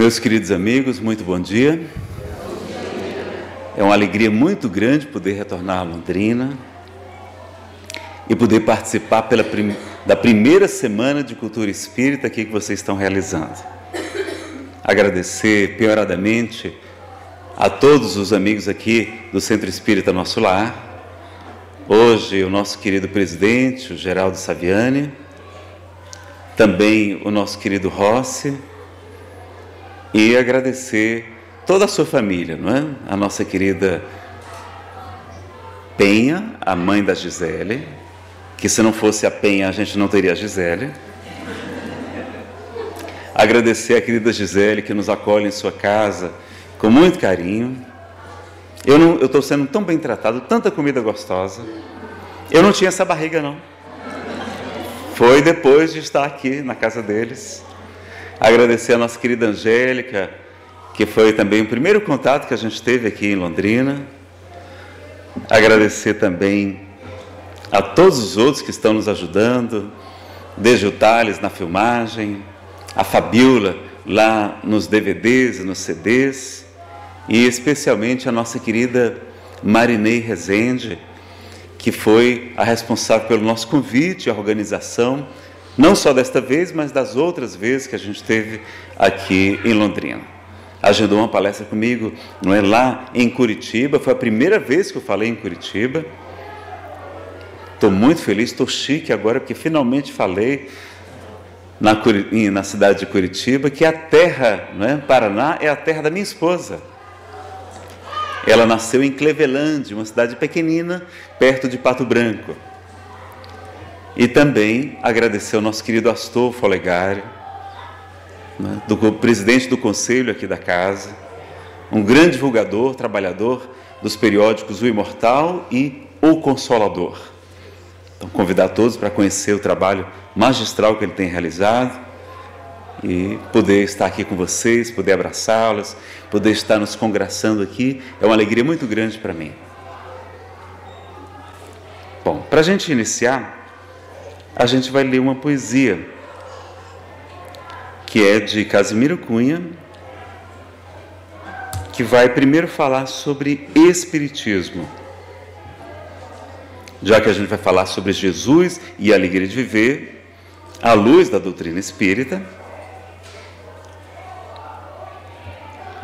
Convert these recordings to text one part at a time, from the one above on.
Meus queridos amigos, muito bom dia. É uma alegria muito grande poder retornar a Londrina e poder participar da primeira semana de cultura espírita aqui que vocês estão realizando. Agradecer pioradamente a todos os amigos aqui do Centro Espírita Nosso Lar. Hoje o nosso querido presidente, o Geraldo Saviani, também o nosso querido Rossi, e agradecer toda a sua família, não é? A nossa querida Penha, a mãe da Gisele, que se não fosse a Penha a gente não teria a Gisele. Agradecer a querida Gisele que nos acolhe em sua casa com muito carinho. Eu estou sendo tão bem tratado, tanta comida gostosa. Eu não tinha essa barriga não. Foi depois de estar aqui na casa deles. Agradecer a nossa querida Angélica, que foi também o primeiro contato que a gente teve aqui em Londrina. Agradecer também a todos os outros que estão nos ajudando, desde o Thales na filmagem, a Fabiola lá nos DVDs e nos CDs, e especialmente a nossa querida Marinei Rezende, que foi a responsável pelo nosso convite e a organização, não só desta vez, mas das outras vezes que a gente teve aqui em Londrina. Agendou uma palestra comigo, não é, lá em Curitiba, foi a primeira vez que eu falei em Curitiba. Estou muito feliz, estou chique agora, porque finalmente falei na cidade de Curitiba, que é a terra, não é, Paraná, é a terra da minha esposa. Ela nasceu em Cleveland, uma cidade pequenina, perto de Pato Branco. E também agradecer ao nosso querido Astolfo Olegário, né, presidente do conselho aqui da casa, um grande divulgador, trabalhador dos periódicos O Imortal e O Consolador. Então, convidar todos para conhecer o trabalho magistral que ele tem realizado e poder estar aqui com vocês, poder abraçá-los, poder estar nos congraçando aqui, é uma alegria muito grande para mim. Bom, para a gente iniciar, a gente vai ler uma poesia, que é de Casimiro Cunha, que vai primeiro falar sobre Espiritismo. Já que a gente vai falar sobre Jesus e a alegria de viver, à luz da doutrina espírita,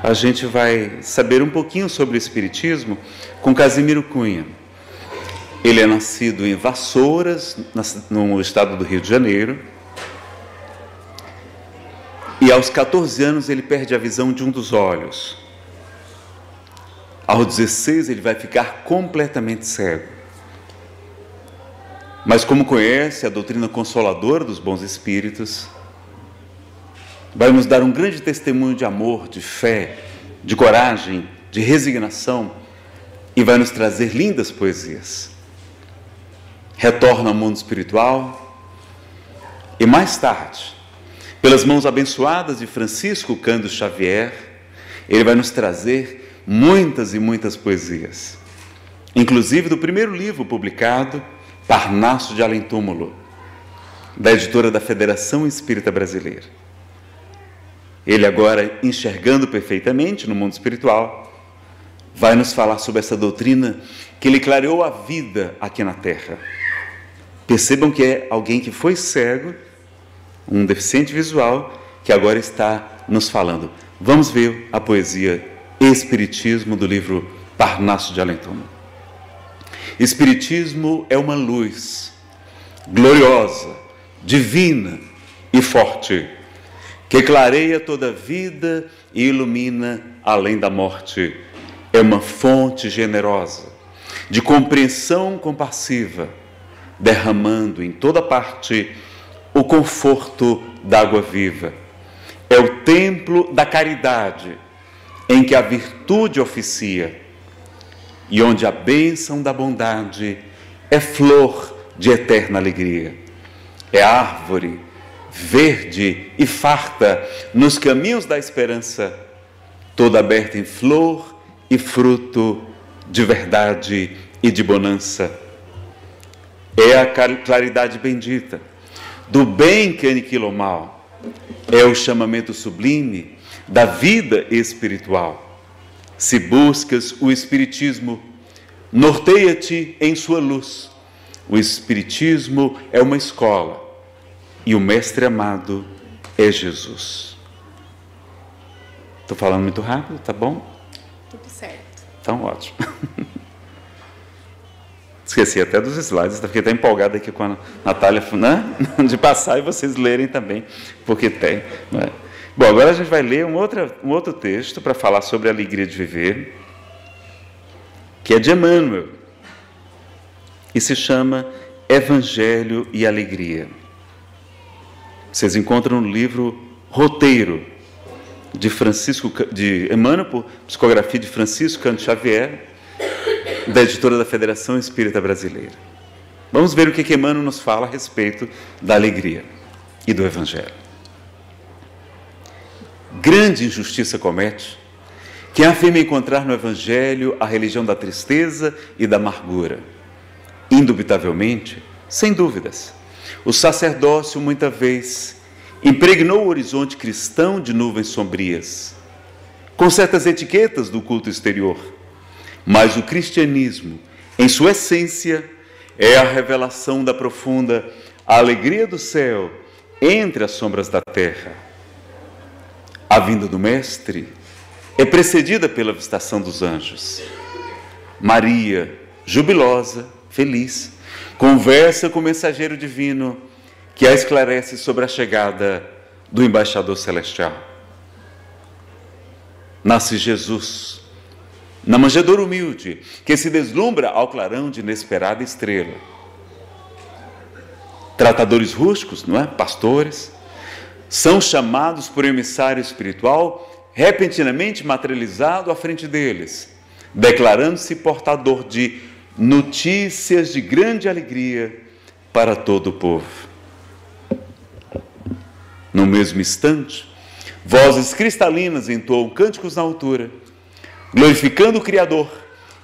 a gente vai saber um pouquinho sobre o Espiritismo com Casimiro Cunha. Ele é nascido em Vassouras, no estado do Rio de Janeiro, e aos 14 anos ele perde a visão de um dos olhos. Aos 16 ele vai ficar completamente cego. Mas como conhece a doutrina consoladora dos bons espíritos, vai nos dar um grande testemunho de amor, de fé, de coragem, de resignação, e vai nos trazer lindas poesias. Retorna ao mundo espiritual e mais tarde, pelas mãos abençoadas de Francisco Cândido Xavier, ele vai nos trazer muitas e muitas poesias, inclusive do primeiro livro publicado, Parnaso de Além Túmulo, da editora da Federação Espírita Brasileira. Ele agora, enxergando perfeitamente no mundo espiritual, vai nos falar sobre essa doutrina que lhe clareou a vida aqui na Terra. Percebam que é alguém que foi cego, um deficiente visual, que agora está nos falando. Vamos ver a poesia Espiritismo do livro Parnaso de Além Túmulo. Espiritismo é uma luz gloriosa, divina e forte, que clareia toda a vida e ilumina além da morte. É uma fonte generosa, de compreensão compassiva, derramando em toda parte o conforto da água viva. É o templo da caridade, em que a virtude oficia, e onde a bênção da bondade é flor de eterna alegria. É árvore verde e farta nos caminhos da esperança, toda aberta em flor e fruto de verdade e de bonança. É a claridade bendita do bem que aniquila o mal, É o chamamento sublime da vida espiritual. Se buscas o Espiritismo, norteia-te em sua luz. O Espiritismo é uma escola e o mestre amado é Jesus. Estou falando muito rápido, tá bom? Tudo certo. Então, ótimo. Esqueci até dos slides, fiquei até empolgado aqui com a Natália, né? De passar e vocês lerem também, porque tem. Né? Bom, agora a gente vai ler um outro texto para falar sobre a alegria de viver, que é de Emmanuel, e se chama Evangelho e Alegria. Vocês encontram no livro Roteiro, de Emmanuel, por psicografia de Francisco Cândido Xavier, da editora da Federação Espírita Brasileira. Vamos ver o que Emmanuel nos fala a respeito da alegria e do Evangelho. Grande injustiça comete quem afirma encontrar no Evangelho a religião da tristeza e da amargura. Indubitavelmente, sem dúvidas, o sacerdócio muita vez impregnou o horizonte cristão de nuvens sombrias, com certas etiquetas do culto exterior. Mas o cristianismo, em sua essência, é a revelação da profunda alegria do céu entre as sombras da terra. A vinda do Mestre é precedida pela visitação dos anjos. Maria, jubilosa, feliz, conversa com o mensageiro divino que a esclarece sobre a chegada do embaixador celestial. Nasce Jesus, na manjedoura humilde, que se deslumbra ao clarão de inesperada estrela. Tratadores rústicos, não é? Pastores, são chamados por emissário espiritual repentinamente materializado à frente deles, declarando-se portador de notícias de grande alegria para todo o povo. No mesmo instante, vozes cristalinas entoam cânticos na altura, glorificando o Criador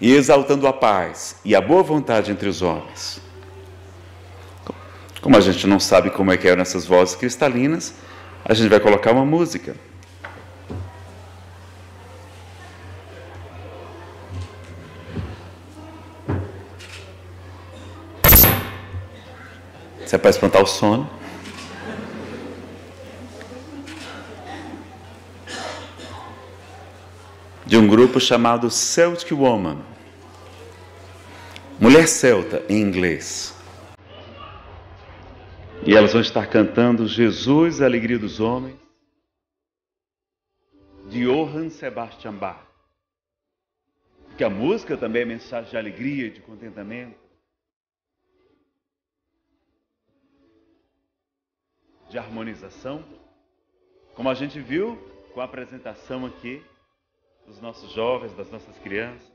e exaltando a paz e a boa vontade entre os homens. Como a gente não sabe como é que eram essas vozes cristalinas, a gente vai colocar uma música. Isso é para espantar o sono. De um grupo chamado Celtic Woman, mulher celta em inglês. E elas vão estar cantando Jesus, a alegria dos homens, de Johann Sebastian Bach. Porque a música também é mensagem de alegria e de contentamento, de harmonização, como a gente viu com a apresentação aqui dos nossos jovens, das nossas crianças.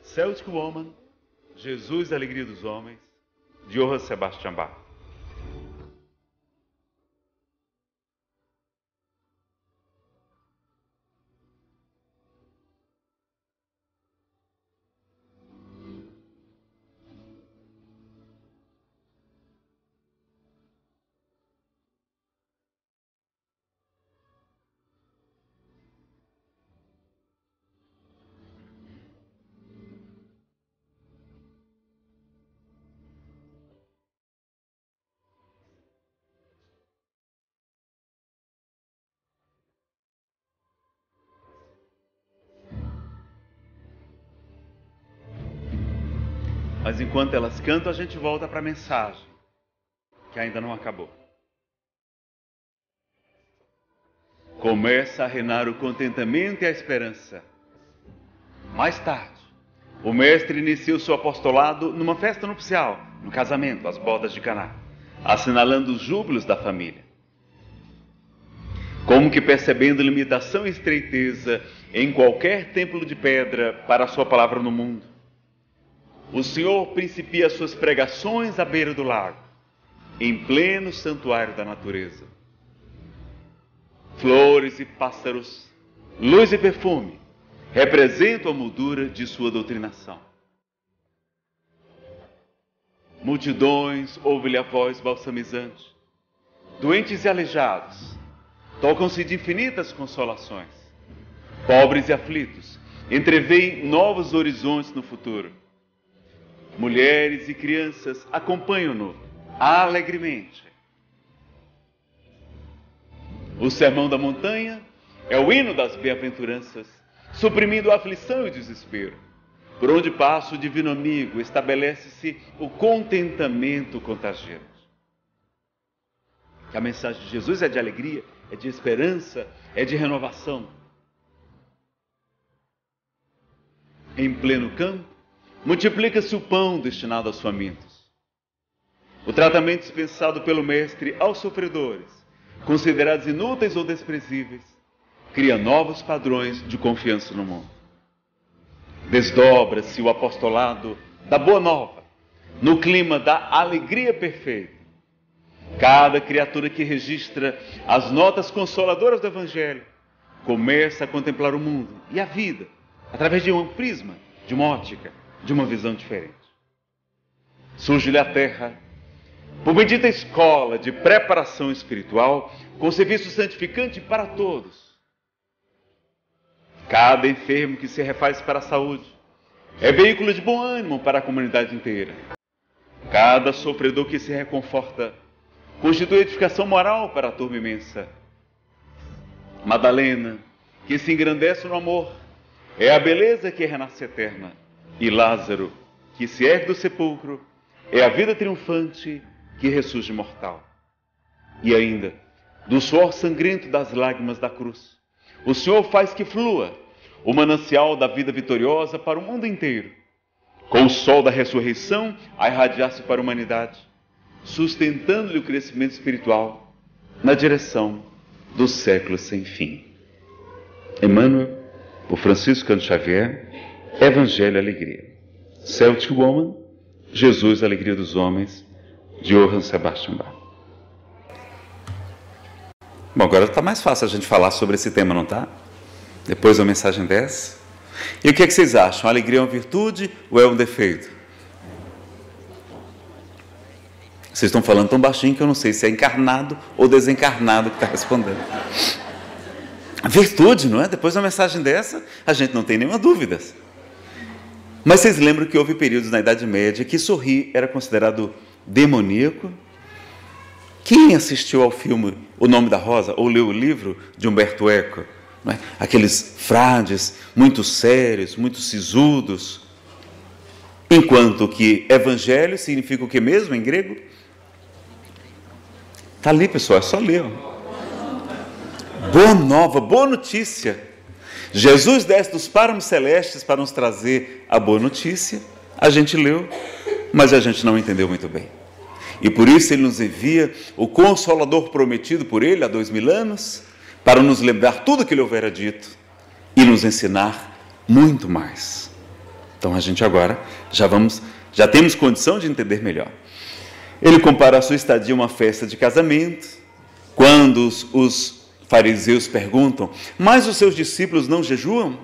Celtic Woman, Jesus, a alegria dos homens, de Johann Sebastian Bach. Mas enquanto elas cantam, a gente volta para a mensagem, que ainda não acabou. Começa a reinar o contentamento e a esperança. Mais tarde, o mestre inicia o seu apostolado numa festa nupcial, no casamento, as bodas de Caná, assinalando os júbilos da família. Como que percebendo limitação e estreiteza em qualquer templo de pedra para a sua palavra no mundo, o Senhor principia suas pregações à beira do lago, em pleno santuário da natureza. Flores e pássaros, luz e perfume, representam a moldura de sua doutrinação. Multidões ouvem-lhe a voz balsamizante, doentes e aleijados, tocam-se de infinitas consolações. Pobres e aflitos, entreveem novos horizontes no futuro. Mulheres e crianças acompanham-no alegremente. O Sermão da Montanha é o hino das bem-aventuranças, suprimindo a aflição e o desespero. Por onde passa o divino amigo, estabelece-se o contentamento contagiante. A mensagem de Jesus é de alegria, é de esperança, é de renovação. Em pleno campo, multiplica-se o pão destinado aos famintos. O tratamento dispensado pelo Mestre aos sofredores, considerados inúteis ou desprezíveis, cria novos padrões de confiança no mundo. Desdobra-se o apostolado da Boa Nova, no clima da alegria perfeita. Cada criatura que registra as notas consoladoras do Evangelho começa a contemplar o mundo e a vida através de um prisma, de uma ótica, de uma visão diferente. Surge-lhe a terra, por bendita escola de preparação espiritual, com serviço santificante para todos. Cada enfermo que se refaz para a saúde é veículo de bom ânimo para a comunidade inteira. Cada sofredor que se reconforta constitui edificação moral para a turma imensa. Madalena, que se engrandece no amor, é a beleza que renasce eterna. E Lázaro, que se ergue do sepulcro, é a vida triunfante que ressurge mortal. E ainda, do suor sangrento das lágrimas da cruz, o Senhor faz que flua o manancial da vida vitoriosa para o mundo inteiro, com o sol da ressurreição a irradiar-se para a humanidade, sustentando-lhe o crescimento espiritual na direção dos séculos sem fim. Emmanuel, por Francisco Cândido Xavier, Evangelho e Alegria. Celtic Woman, Jesus, Alegria dos Homens, de Johann Sebastian Bach. Bom, agora está mais fácil a gente falar sobre esse tema, não está? Depois da mensagem dessa. E o que é que vocês acham? A alegria é uma virtude ou é um defeito? Vocês estão falando tão baixinho que eu não sei se é encarnado ou desencarnado que está respondendo. Virtude, não é? Depois da mensagem dessa, a gente não tem nenhuma dúvida. Mas vocês lembram que houve períodos na Idade Média que sorrir era considerado demoníaco? Quem assistiu ao filme O Nome da Rosa ou leu o livro de Umberto Eco? Não é? Aqueles frades muito sérios, muito sisudos. Enquanto que evangelho significa o que mesmo em grego? Está ali, pessoal, é só ler. Boa nova, boa notícia. Jesus desce dos páramos celestes para nos trazer a boa notícia. A gente leu, mas a gente não entendeu muito bem. E por isso ele nos envia o Consolador prometido por ele há 2000 anos, para nos lembrar tudo que ele houvera dito e nos ensinar muito mais. Então a gente agora já temos condição de entender melhor. Ele compara a sua estadia a uma festa de casamento, quando os fariseus perguntam: mas os seus discípulos não jejuam?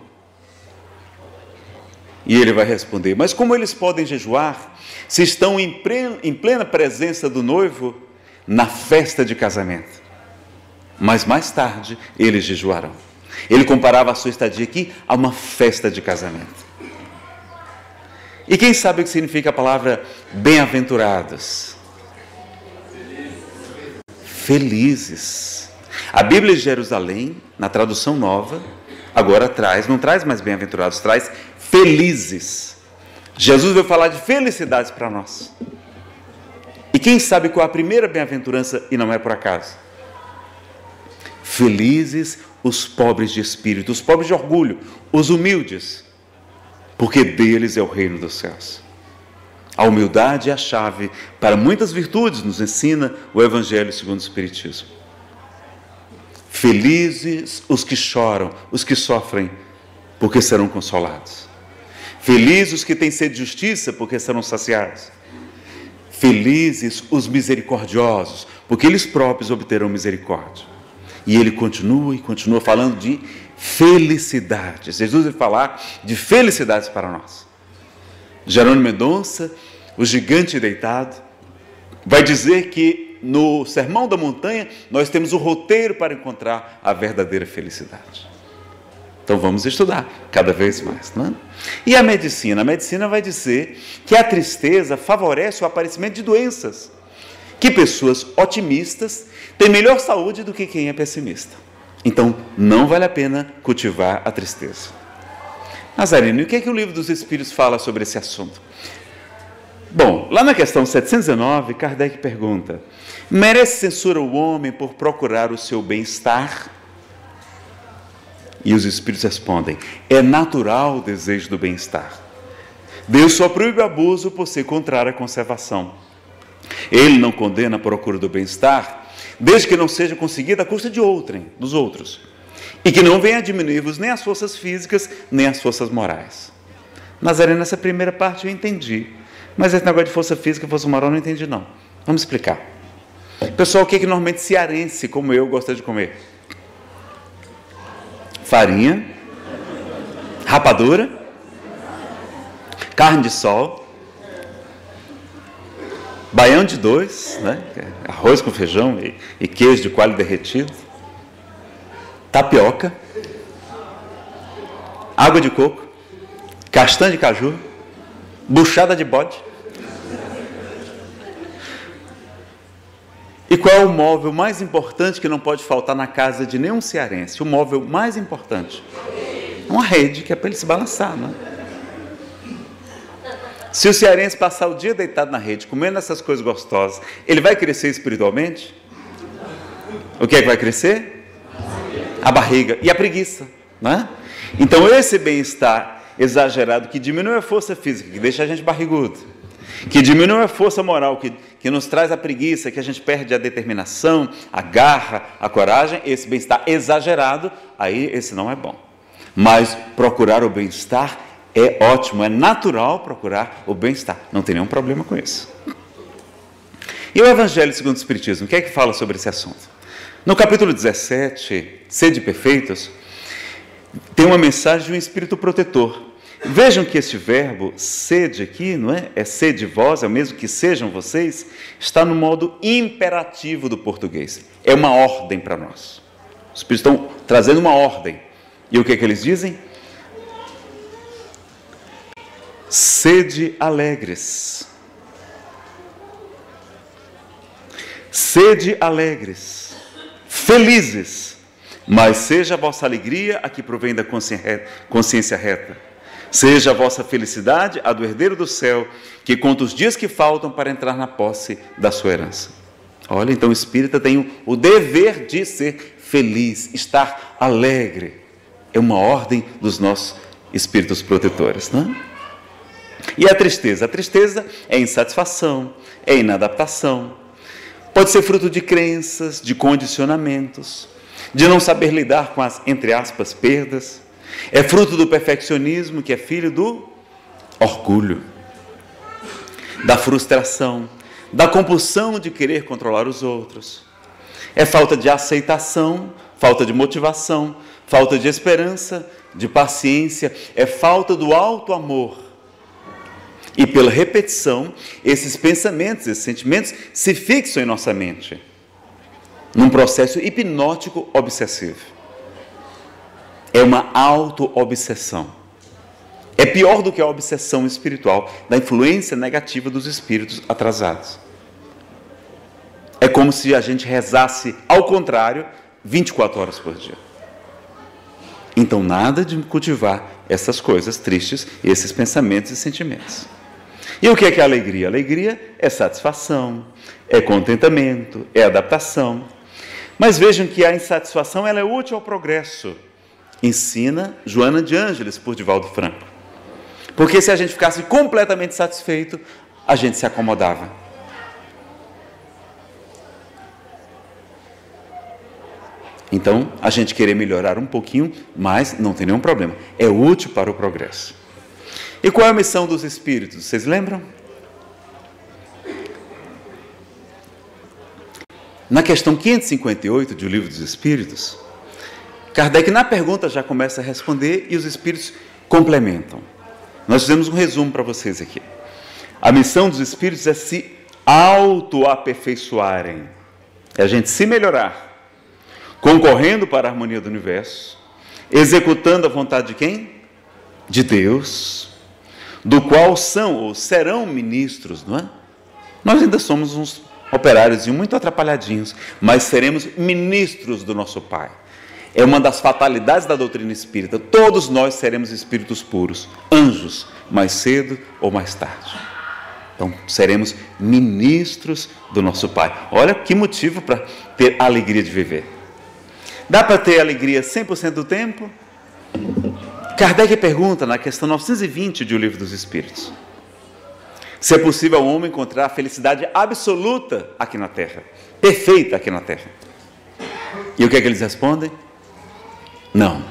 E ele vai responder: mas como eles podem jejuar se estão em plena presença do noivo na festa de casamento? Mas mais tarde eles jejuarão. Ele comparava a sua estadia aqui a uma festa de casamento. E quem sabe o que significa a palavra bem-aventurados? Felizes. A Bíblia de Jerusalém, na tradução nova, agora não traz mais bem-aventurados, traz felizes. Jesus veio falar de felicidades para nós. E quem sabe qual é a primeira bem-aventurança, e não é por acaso? Felizes os pobres de espírito, os pobres de orgulho, os humildes, porque deles é o reino dos céus. A humildade é a chave para muitas virtudes, nos ensina o Evangelho segundo o Espiritismo. Felizes os que choram, os que sofrem, porque serão consolados. Felizes os que têm sede de justiça, porque serão saciados. Felizes os misericordiosos, porque eles próprios obterão misericórdia. E ele continua e continua falando de felicidades. Jesus vai falar de felicidades para nós. Jerônimo Mendonça, o gigante deitado, vai dizer que no Sermão da Montanha nós temos o roteiro para encontrar a verdadeira felicidade. Então vamos estudar cada vez mais, não é? E a medicina? A medicina vai dizer que a tristeza favorece o aparecimento de doenças, que pessoas otimistas têm melhor saúde do que quem é pessimista. Então não vale a pena cultivar a tristeza. Nazareno, e o que é que o Livro dos Espíritos fala sobre esse assunto? Bom, lá na questão 719, Kardec pergunta: merece censura o homem por procurar o seu bem-estar? E os Espíritos respondem: é natural o desejo do bem-estar. Deus só proíbe o abuso por ser contrário à conservação. Ele não condena a procura do bem-estar, desde que não seja conseguida à custa de outrem, dos outros, e que não venha a diminuir-vos nem as forças físicas, nem as forças morais. Nazareno, essa primeira parte eu entendi, mas esse negócio de força física e força moral eu não entendi não. Vamos explicar. Pessoal, o que normalmente cearense, como eu, gosta de comer? Farinha, rapadura, carne de sol, baião de dois, né? Arroz com feijão e queijo de coalho derretido, tapioca, água de coco, castanha de caju, buchada de bode. E qual é o móvel mais importante que não pode faltar na casa de nenhum cearense? O móvel mais importante? Uma rede, que é para ele se balançar, né? Se o cearense passar o dia deitado na rede, comendo essas coisas gostosas, ele vai crescer espiritualmente? O que é que vai crescer? A barriga e a preguiça, né? Então esse bem-estar exagerado que diminui a força física, que deixa a gente barrigudo, que diminui a força moral, que nos traz a preguiça, que a gente perde a determinação, a garra, a coragem, esse bem-estar exagerado, aí esse não é bom. Mas procurar o bem-estar é ótimo, é natural procurar o bem-estar, não tem nenhum problema com isso. E o Evangelho segundo o Espiritismo, o que é que fala sobre esse assunto? No capítulo 17, Sede Perfeitos, tem uma mensagem de um Espírito protetor. Vejam que este verbo, sede aqui, não é? É sede vós, é o mesmo que sejam vocês, está no modo imperativo do português. É uma ordem para nós. Os Espíritos estão trazendo uma ordem. E o que é que eles dizem? Sede alegres. Sede alegres, felizes, mas seja a vossa alegria a que provém da consciência reta. Seja a vossa felicidade a do herdeiro do céu, que conta os dias que faltam para entrar na posse da sua herança. Olha, então o espírita tem o dever de ser feliz, estar alegre. É uma ordem dos nossos espíritos protetores, não é? E a tristeza? A tristeza é insatisfação, é inadaptação. Pode ser fruto de crenças, de condicionamentos, de não saber lidar com as, entre aspas, perdas. É fruto do perfeccionismo, que é filho do orgulho, da frustração, da compulsão de querer controlar os outros. É falta de aceitação, falta de motivação, falta de esperança, de paciência, é falta do alto amor. E pela repetição, esses pensamentos, esses sentimentos se fixam em nossa mente, num processo hipnótico obsessivo. É uma auto-obsessão. É pior do que a obsessão espiritual, da influência negativa dos espíritos atrasados. É como se a gente rezasse ao contrário 24 horas por dia. Então nada de cultivar essas coisas tristes, esses pensamentos e sentimentos. E o que é a alegria? A alegria é satisfação, é contentamento, é adaptação. Mas vejam que a insatisfação ela é útil ao progresso. Ensina Joana de Ângeles por Divaldo Franco. Porque se a gente ficasse completamente satisfeito, a gente se acomodava. Então, a gente querer melhorar um pouquinho, mas não tem nenhum problema. É útil para o progresso. E qual é a missão dos espíritos? Vocês lembram? Na questão 558 do Livro dos Espíritos, Kardec na pergunta já começa a responder e os espíritos complementam. Nós fizemos um resumo para vocês aqui. A missão dos espíritos é se autoaperfeiçoarem. É a gente se melhorar, concorrendo para a harmonia do universo, executando a vontade de quem? De Deus, do qual são ou serão ministros, não é? Nós ainda somos uns operários muito atrapalhadinhos, mas seremos ministros do nosso Pai. É uma das fatalidades da doutrina espírita. Todos nós seremos espíritos puros, anjos, mais cedo ou mais tarde. Então, seremos ministros do nosso Pai. Olha que motivo para ter a alegria de viver. Dá para ter alegria 100% do tempo? Kardec pergunta na questão 920 de O Livro dos Espíritos, se é possível ao homem encontrar a felicidade absoluta aqui na Terra, perfeita aqui na Terra. E o que é que eles respondem? Não.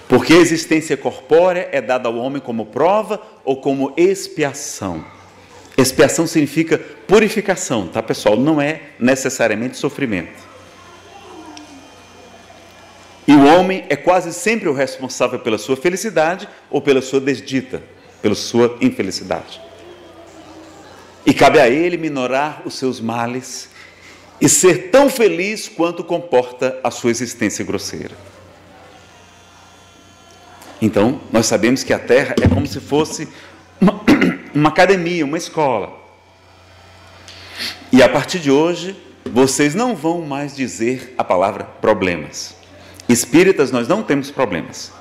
Porque a existência corpórea é dada ao homem como prova ou como expiação. Expiação significa purificação, tá, pessoal? Não é necessariamente sofrimento. E o homem é quase sempre o responsável pela sua felicidade ou pela sua desdita, pela sua infelicidade. E cabe a ele minorar os seus males e ser tão feliz quanto comporta a sua existência grosseira. Então, nós sabemos que a Terra é como se fosse uma academia, uma escola. E a partir de hoje, vocês não vão mais dizer a palavra problemas. Espíritas, nós não temos problemas.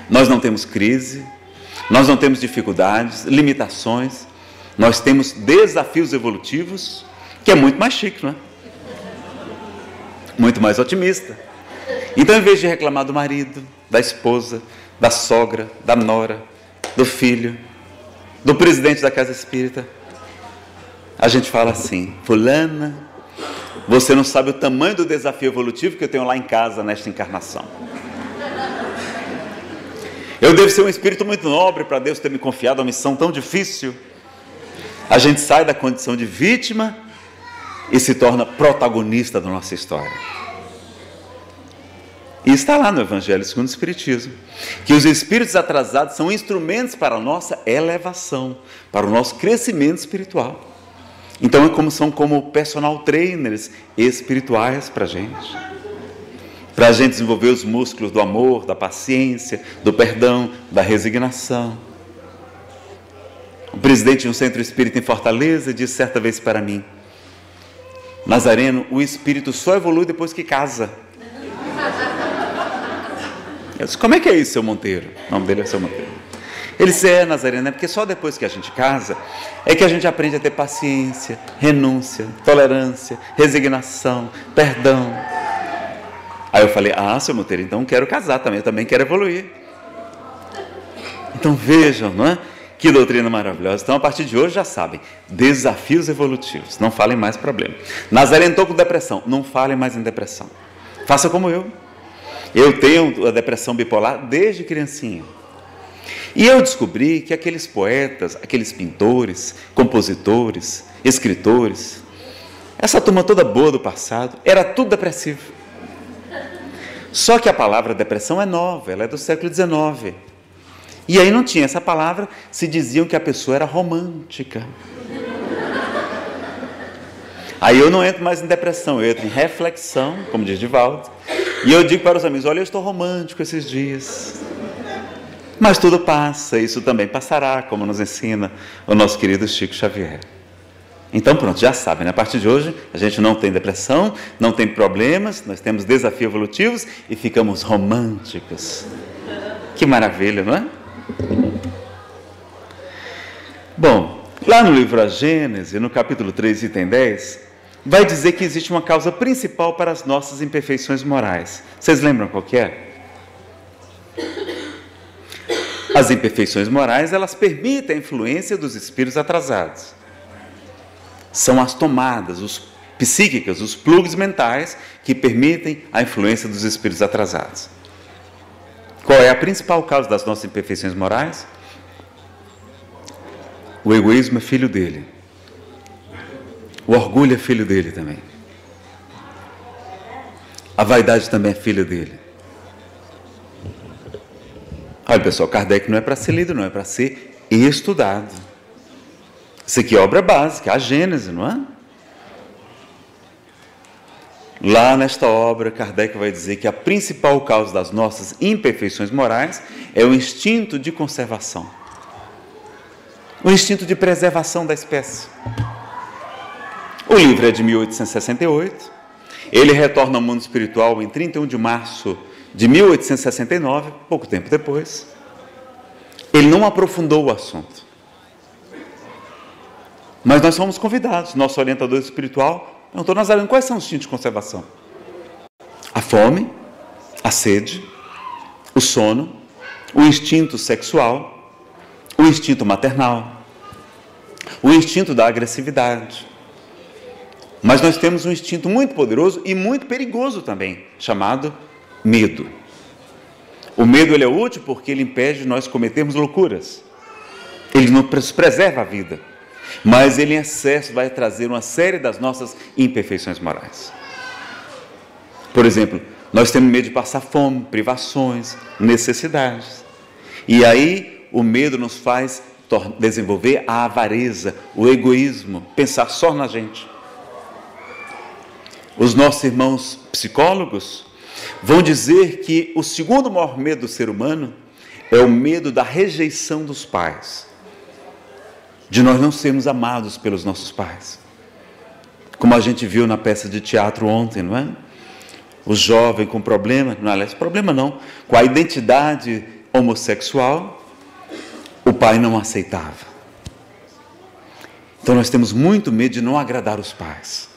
Nós não temos crise, nós não temos dificuldades, limitações. Nós temos desafios evolutivos, que é muito mais chique, não é? Muito mais otimista. Então, em vez de reclamar do marido, da esposa, da sogra, da nora, do filho, do presidente da casa espírita, a gente fala assim: fulana, você não sabe o tamanho do desafio evolutivo que eu tenho lá em casa nesta encarnação. Eu devo ser um espírito muito nobre para Deus ter me confiado uma missão tão difícil. A gente sai da condição de vítima e se torna protagonista da nossa história. E está lá no Evangelho segundo o Espiritismo, que os espíritos atrasados são instrumentos para a nossa elevação, para o nosso crescimento espiritual. Então são como personal trainers espirituais para a gente desenvolver os músculos do amor, da paciência, do perdão, da resignação. O presidente de um centro espírita em Fortaleza disse certa vez para mim: Nazareno, o espírito só evolui depois que casa. Eu disse: como é que é isso, seu Monteiro? O nome dele é seu Monteiro. Ele disse: Nazareno, é porque só depois que a gente casa é que a gente aprende a ter paciência, renúncia, tolerância, resignação, perdão. Aí eu falei: seu Monteiro, então quero casar também, eu também quero evoluir. Então vejam, não é? Que doutrina maravilhosa. Então, a partir de hoje, já sabem, desafios evolutivos. Não falem mais problema. Nazareno, estou com depressão. Não falem mais em depressão. Faça como eu. Eu tenho a depressão bipolar desde criancinha. E eu descobri que aqueles poetas, aqueles pintores, compositores, escritores, essa turma toda boa do passado, era tudo depressivo. Só que a palavra depressão é nova, ela é do século XIX. E aí não tinha essa palavra, se diziam que a pessoa era romântica. Aí eu não entro mais em depressão, eu entro em reflexão, como diz Divaldo, e eu digo para os amigos: olha, eu estou romântico esses dias. Mas tudo passa, isso também passará, como nos ensina o nosso querido Chico Xavier. Então pronto, já sabem, né? A partir de hoje a gente não tem depressão, não tem problemas, nós temos desafios evolutivos e ficamos românticos. Que maravilha, não é? Bom, lá no livro A Gênese, no capítulo 3, item 10, vai dizer que existe uma causa principal para as nossas imperfeições morais. Vocês lembram qual que é? As imperfeições morais, elas permitem a influência dos espíritos atrasados. São as tomadas, os psíquicas, os plugs mentais que permitem a influência dos espíritos atrasados. Qual é a principal causa das nossas imperfeições morais? O egoísmo é filho dele. O orgulho é filho dele também. A vaidade também é filho dele. Olha, pessoal, Kardec não é para ser lido, não, é para ser estudado. Isso aqui é obra básica, a Gênese, não é? Lá nesta obra, Kardec vai dizer que a principal causa das nossas imperfeições morais é o instinto de conservação, o instinto de preservação da espécie. O livro é de 1868, ele retorna ao mundo espiritual em 31 de março de 1869, pouco tempo depois. Ele não aprofundou o assunto. Mas nós fomos convidados, nosso orientador espiritual perguntou: Nazareno, quais são os instintos de conservação? A fome, a sede, o sono, o instinto sexual, o instinto maternal, o instinto da agressividade. Mas nós temos um instinto muito poderoso e muito perigoso também, chamado medo. O medo, ele é útil porque ele impede de nós cometermos loucuras. Ele nos preserva a vida. Mas ele em excesso vai trazer uma série das nossas imperfeições morais. Por exemplo, nós temos medo de passar fome, privações, necessidades. E aí o medo nos faz desenvolver a avareza, o egoísmo, pensar só na gente. Os nossos irmãos psicólogos vão dizer que o segundo maior medo do ser humano é o medo da rejeição dos pais, de nós não sermos amados pelos nossos pais. Como a gente viu na peça de teatro ontem, não é? O jovem com problema, não, aliás, problema não, com a identidade homossexual, o pai não aceitava. Então nós temos muito medo de não agradar os pais.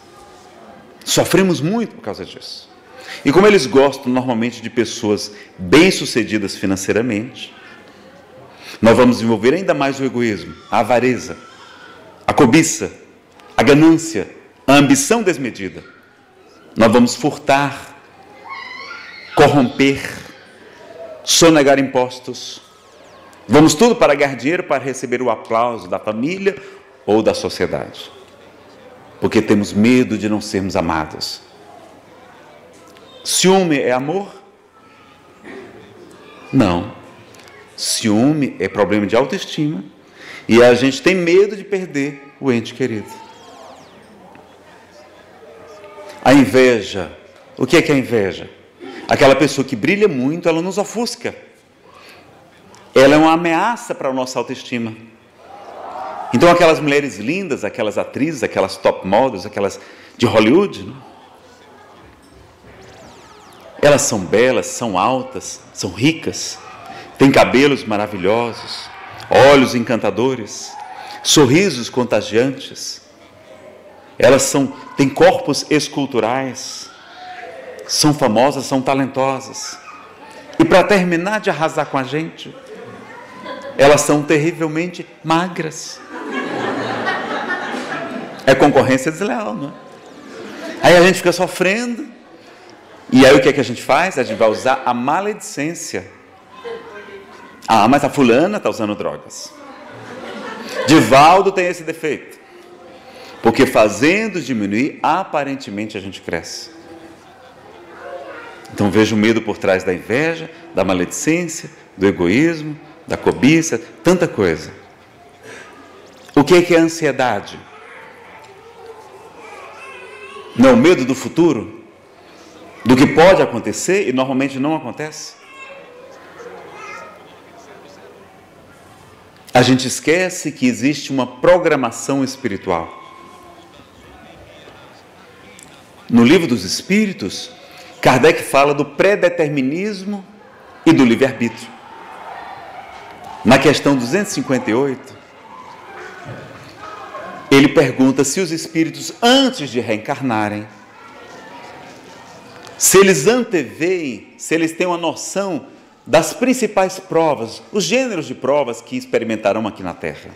Sofremos muito por causa disso. E como eles gostam normalmente de pessoas bem-sucedidas financeiramente, nós vamos desenvolver ainda mais o egoísmo, a avareza, a cobiça, a ganância, a ambição desmedida. Nós vamos furtar, corromper, sonegar impostos. Vamos tudo para ganhar dinheiro, para receber o aplauso da família ou da sociedade. Porque temos medo de não sermos amados. Ciúme é amor? Não. Ciúme é problema de autoestima e a gente tem medo de perder o ente querido. A inveja, o que é a inveja? Aquela pessoa que brilha muito, ela nos ofusca. Ela é uma ameaça para a nossa autoestima. Então aquelas mulheres lindas, aquelas atrizes, aquelas top models, aquelas de Hollywood, não? Elas são belas, são altas, são ricas, têm cabelos maravilhosos, olhos encantadores, sorrisos contagiantes. Elas têm corpos esculturais, são famosas, são talentosas. E para terminar de arrasar com a gente, elas são terrivelmente magras. É concorrência desleal, não é? Aí a gente fica sofrendo. E aí o que é que a gente faz? A gente vai usar a maledicência. Ah, mas a fulana está usando drogas. Divaldo tem esse defeito. Porque fazendo diminuir, aparentemente a gente cresce. Então veja o medo por trás da inveja, da maledicência, do egoísmo, da cobiça, tanta coisa. O que é a ansiedade? Não é o medo do futuro? Do que pode acontecer e normalmente não acontece? A gente esquece que existe uma programação espiritual. No Livro dos Espíritos, Kardec fala do predeterminismo e do livre-arbítrio. Na questão 258, ele pergunta se os espíritos, antes de reencarnarem, se eles anteveem, se eles têm uma noção das principais provas, os gêneros de provas que experimentarão aqui na Terra.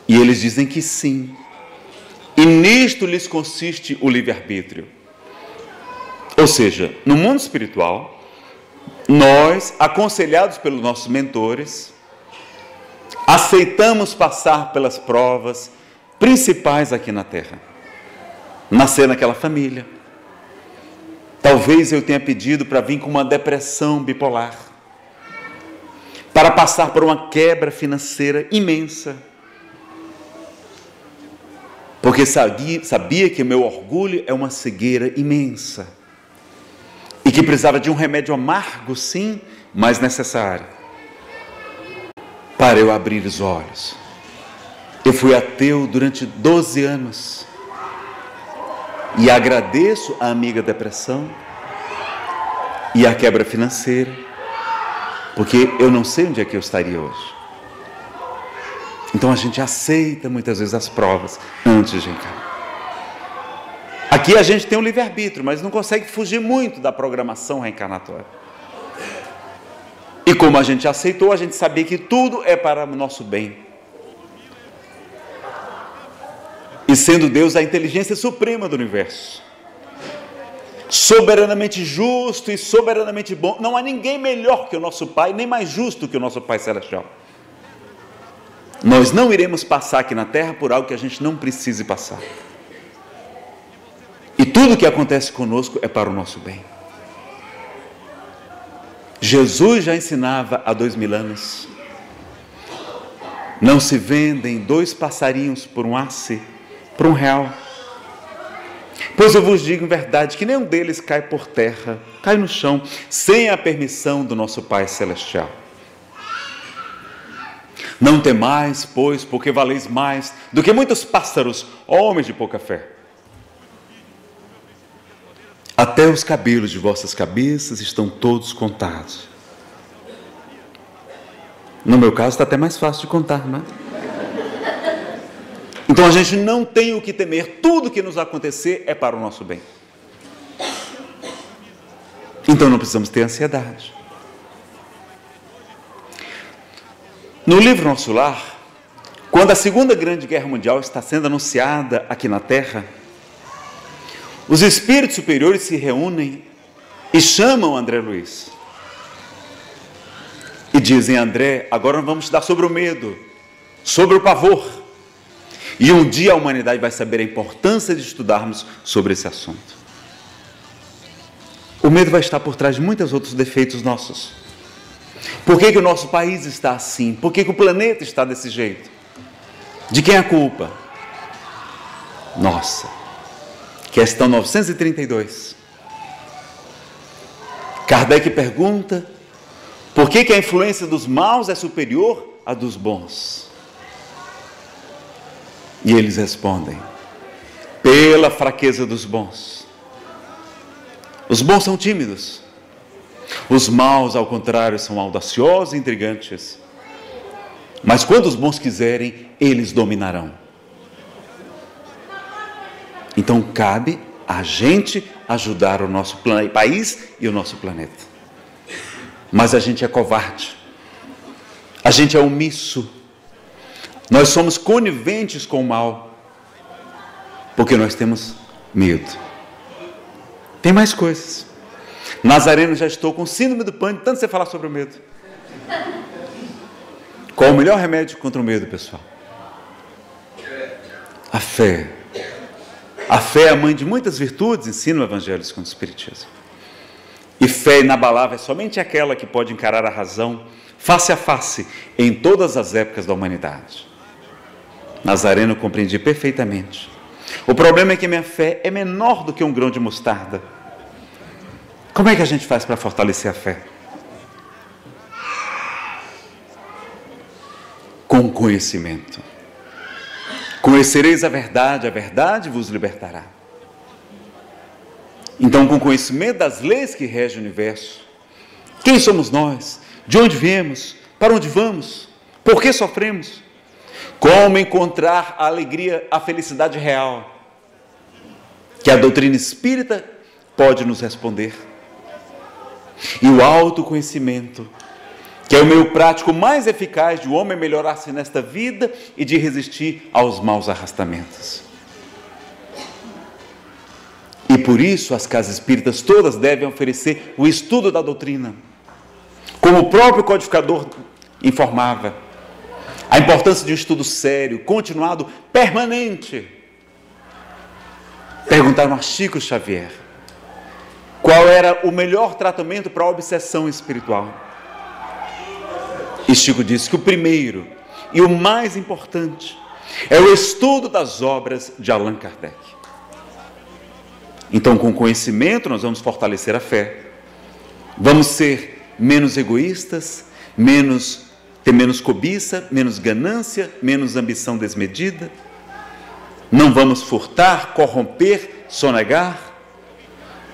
E eles dizem que sim. E nisto lhes consiste o livre-arbítrio. Ou seja, no mundo espiritual, nós, aconselhados pelos nossos mentores, aceitamos passar pelas provas principais aqui na Terra. Nascer naquela família. Talvez eu tenha pedido para vir com uma depressão bipolar. para passar por uma quebra financeira imensa. Porque sabia que o meu orgulho é uma cegueira imensa. E que precisava de um remédio amargo, sim, mas necessário, para eu abrir os olhos. Eu fui ateu durante 12 anos. E agradeço a amiga depressão e a quebra financeira, porque eu não sei onde é que eu estaria hoje. Então a gente aceita muitas vezes as provas antes de encarar. Aqui a gente tem um livre-arbítrio, mas não consegue fugir muito da programação reencarnatória. E como a gente aceitou, a gente sabia que tudo é para o nosso bem. E sendo Deus a inteligência suprema do universo, soberanamente justo e soberanamente bom, não há ninguém melhor que o nosso Pai, nem mais justo que o nosso Pai Celestial. Nós não iremos passar aqui na Terra por algo que a gente não precise passar. E tudo que acontece conosco é para o nosso bem. Jesus já ensinava há 2000 anos: não se vendem 2 passarinhos por um asse, por R$1. Pois eu vos digo em verdade que nenhum deles cai por terra, cai no chão, sem a permissão do nosso Pai Celestial. Não temais, pois, porque valeis mais do que muitos pássaros, homens de pouca fé. Até os cabelos de vossas cabeças estão todos contados. No meu caso está até mais fácil de contar, não é? Então a gente não tem o que temer, tudo que nos acontecer é para o nosso bem. Então não precisamos ter ansiedade. No livro Nosso Lar, quando a Segunda Grande Guerra Mundial está sendo anunciada aqui na Terra, os espíritos superiores se reúnem e chamam André Luiz. E dizem: André, agora nós vamos estudar sobre o medo, sobre o pavor. E um dia a humanidade vai saber a importância de estudarmos sobre esse assunto. O medo vai estar por trás de muitos outros defeitos nossos. Por que o nosso país está assim? Por que o planeta está desse jeito? De quem é a culpa? Nossa. Questão 932. Kardec pergunta: por que a influência dos maus é superior à dos bons? E eles respondem: pela fraqueza dos bons. Os bons são tímidos. Os maus, ao contrário, são audaciosos e intrigantes. Mas quando os bons quiserem, eles dominarão. Então cabe a gente ajudar o nosso país e o nosso planeta. Mas a gente é covarde. A gente é omisso. Nós somos coniventes com o mal. Porque nós temos medo. Tem mais coisas. Nazareno, já estou com síndrome do pânico, tanto você falar sobre o medo. Qual o melhor remédio contra o medo, pessoal? A fé. A fé é a mãe de muitas virtudes, ensina o Evangelho segundo o Espiritismo. E fé inabalável é somente aquela que pode encarar a razão face a face em todas as épocas da humanidade. Nazareno compreendia perfeitamente. O problema é que minha fé é menor do que um grão de mostarda. Como é que a gente faz para fortalecer a fé? Com conhecimento. Conhecereis a verdade vos libertará. Então, com conhecimento das leis que regem o universo, quem somos nós? De onde viemos? Para onde vamos? Por que sofremos? Como encontrar a alegria, a felicidade real? Que a doutrina espírita pode nos responder. E o autoconhecimento, que é o meio prático mais eficaz de o homem melhorar-se nesta vida e de resistir aos maus arrastamentos. E por isso as casas espíritas todas devem oferecer o estudo da doutrina. Como o próprio codificador informava, a importância de um estudo sério, continuado, permanente. Perguntaram a Chico Xavier qual era o melhor tratamento para a obsessão espiritual. E Chico disse que o primeiro e o mais importante é o estudo das obras de Allan Kardec. Então, com conhecimento, nós vamos fortalecer a fé. Vamos ser menos egoístas, ter menos cobiça, menos ganância, menos ambição desmedida. Não vamos furtar, corromper, sonegar.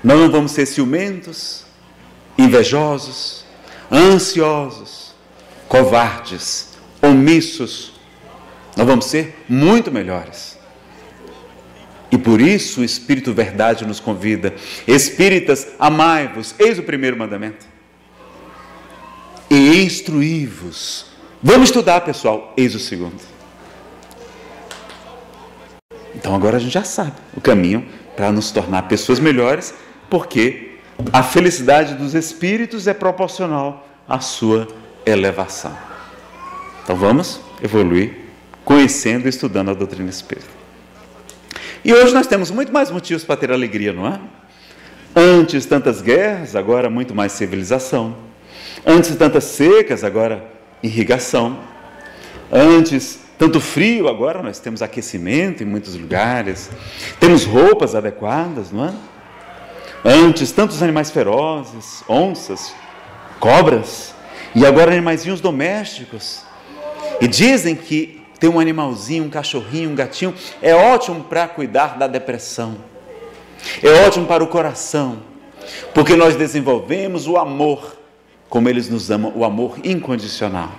Nós não vamos ser ciumentos, invejosos, ansiosos, covardes, omissos. Nós vamos ser muito melhores. E por isso o Espírito Verdade nos convida: espíritas, amai-vos, eis o primeiro mandamento, e instruí-vos. Vamos estudar, pessoal, eis o segundo. Então agora a gente já sabe o caminho para nos tornar pessoas melhores, porque a felicidade dos espíritos é proporcional à sua elevação. Então vamos evoluir conhecendo e estudando a doutrina espírita. E hoje nós temos muito mais motivos para ter alegria, não é? Antes tantas guerras, agora muito mais civilização. Antes tantas secas, agora irrigação. Antes tanto frio, agora nós temos aquecimento em muitos lugares. Temos roupas adequadas, não é? Antes tantos animais ferozes, onças, cobras, e agora animaizinhos domésticos. E dizem que ter um animalzinho, um cachorrinho, um gatinho, é ótimo para cuidar da depressão. É ótimo para o coração, porque nós desenvolvemos o amor, como eles nos amam, o amor incondicional.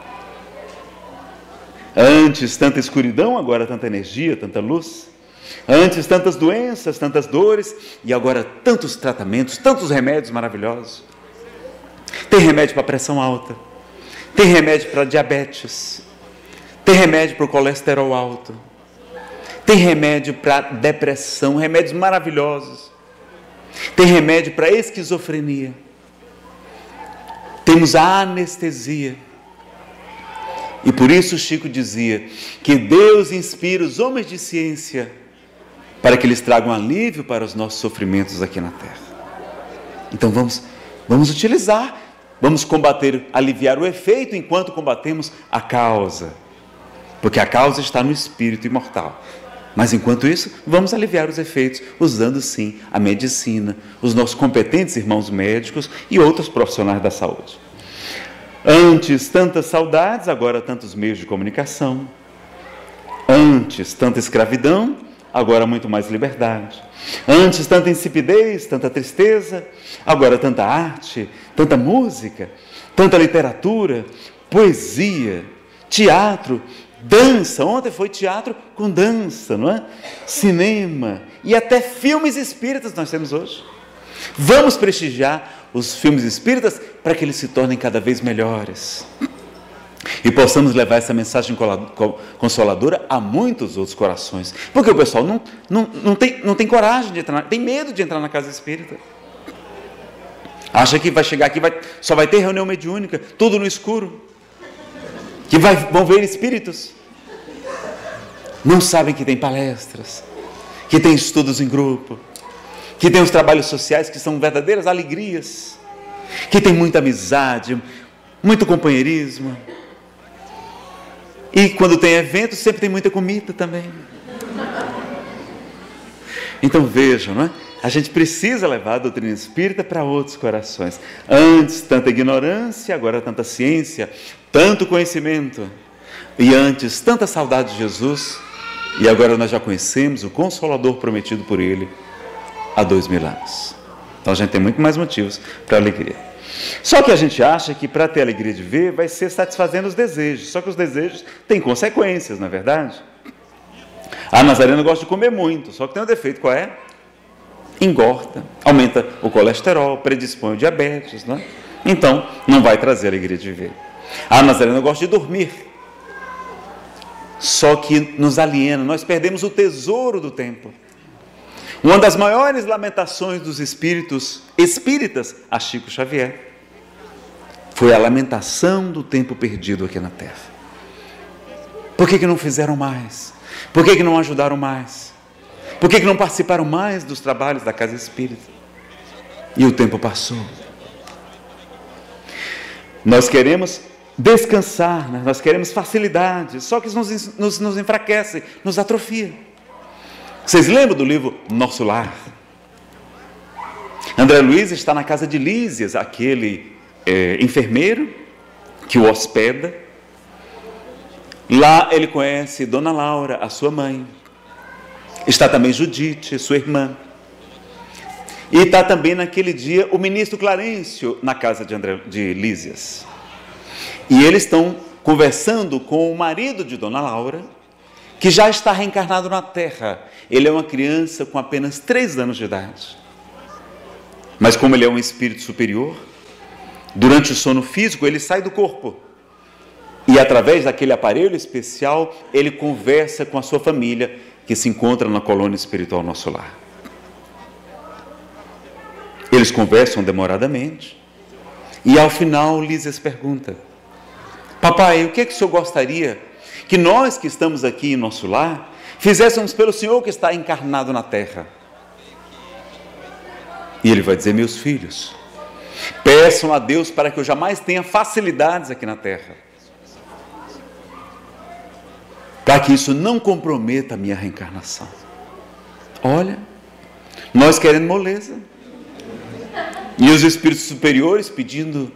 Antes tanta escuridão, agora tanta energia, tanta luz. Antes tantas doenças, tantas dores, e agora tantos tratamentos, tantos remédios maravilhosos. Tem remédio para pressão alta, tem remédio para diabetes, tem remédio para o colesterol alto, tem remédio para depressão, remédios maravilhosos. Tem remédio para esquizofrenia. Temos a anestesia. E por isso Chico dizia que Deus inspira os homens de ciência para que eles tragam alívio para os nossos sofrimentos aqui na Terra. Então vamos utilizar, vamos combater, aliviar o efeito enquanto combatemos a causa. Porque a causa está no espírito imortal. Mas enquanto isso, vamos aliviar os efeitos, usando sim a medicina, os nossos competentes irmãos médicos e outros profissionais da saúde. Antes tantas saudades, agora tantos meios de comunicação. Antes tanta escravidão, agora muito mais liberdade. Antes tanta insipidez, tanta tristeza, agora tanta arte, tanta música, tanta literatura, poesia, teatro, dança. Ontem foi teatro com dança, não é? Cinema e até filmes espíritas nós temos hoje. Vamos prestigiar os filmes espíritas para que eles se tornem cada vez melhores e possamos levar essa mensagem consoladora a muitos outros corações, porque o pessoal não tem coragem de entrar, tem medo de entrar na casa espírita, acha que vai chegar aqui, só vai ter reunião mediúnica, tudo no escuro, que vão ver espíritos. Não sabem que tem palestras, que tem estudos em grupo, que tem os trabalhos sociais que são verdadeiras alegrias, que tem muita amizade, muito companheirismo. E quando tem evento, sempre tem muita comida também. Então vejam, não é? A gente precisa levar a doutrina espírita para outros corações. Antes tanta ignorância, agora tanta ciência, tanto conhecimento. E antes tanta saudade de Jesus, e agora nós já conhecemos o Consolador prometido por Ele há 2000 anos. Então a gente tem muito mais motivos para alegria. Só que a gente acha que para ter alegria de ver vai ser satisfazendo os desejos. Só que os desejos têm consequências, não é verdade? A Nazarena gosta de comer muito, só que tem um defeito, qual é? Engorda, aumenta o colesterol, predispõe o diabetes, não é? Então não vai trazer alegria de ver. A Nazarena gosta de dormir, só que nos aliena, nós perdemos o tesouro do tempo. Uma das maiores lamentações dos espíritos espíritas a Chico Xavier foi a lamentação do tempo perdido aqui na Terra. Por que não fizeram mais? Por que não ajudaram mais? Por que não participaram mais dos trabalhos da casa espírita? E o tempo passou. Nós queremos descansar, né? Nós queremos facilidade, só que isso nos enfraquece, nos atrofia. Vocês lembram do livro Nosso Lar? André Luiz está na casa de Lísias, aquele enfermeiro que o hospeda. Lá ele conhece Dona Laura, a sua mãe. Está também Judite, sua irmã. E está também naquele dia o ministro Clarencio na casa de Lísias. E eles estão conversando com o marido de Dona Laura, que já está reencarnado na Terra. Ele é uma criança com apenas 3 anos de idade. Mas como ele é um espírito superior, durante o sono físico ele sai do corpo. E através daquele aparelho especial, ele conversa com a sua família, que se encontra na colônia espiritual Nosso Lar. Eles conversam demoradamente. E ao final, Lísias pergunta: papai, o que é que o senhor gostaria que nós que estamos aqui em Nosso Lar fizéssemos pelo senhor que está encarnado na Terra? E ele vai dizer: meus filhos, peçam a Deus para que eu jamais tenha facilidades aqui na Terra, para que isso não comprometa a minha reencarnação. Olha, nós querendo moleza, e os espíritos superiores pedindo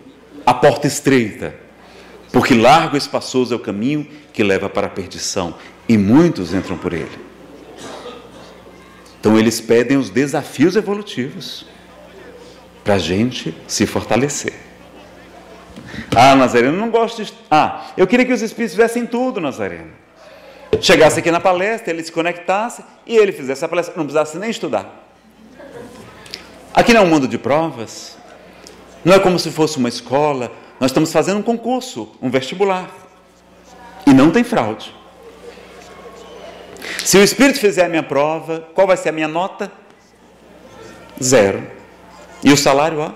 a porta estreita, porque largo e espaçoso é o caminho que leva para a perdição, e muitos entram por ele. Então eles pedem os desafios evolutivos para a gente se fortalecer. Ah, Nazareno, não gosto de... eu queria que os espíritos fizessem tudo, Nazareno. Chegasse aqui na palestra, ele se conectasse e ele fizesse a palestra, não precisasse nem estudar. Aqui não é um mundo de provas, não é como se fosse uma escola, nós estamos fazendo um concurso, um vestibular, e não tem fraude. Se o Espírito fizer a minha prova, qual vai ser a minha nota? 0. E o salário, ó?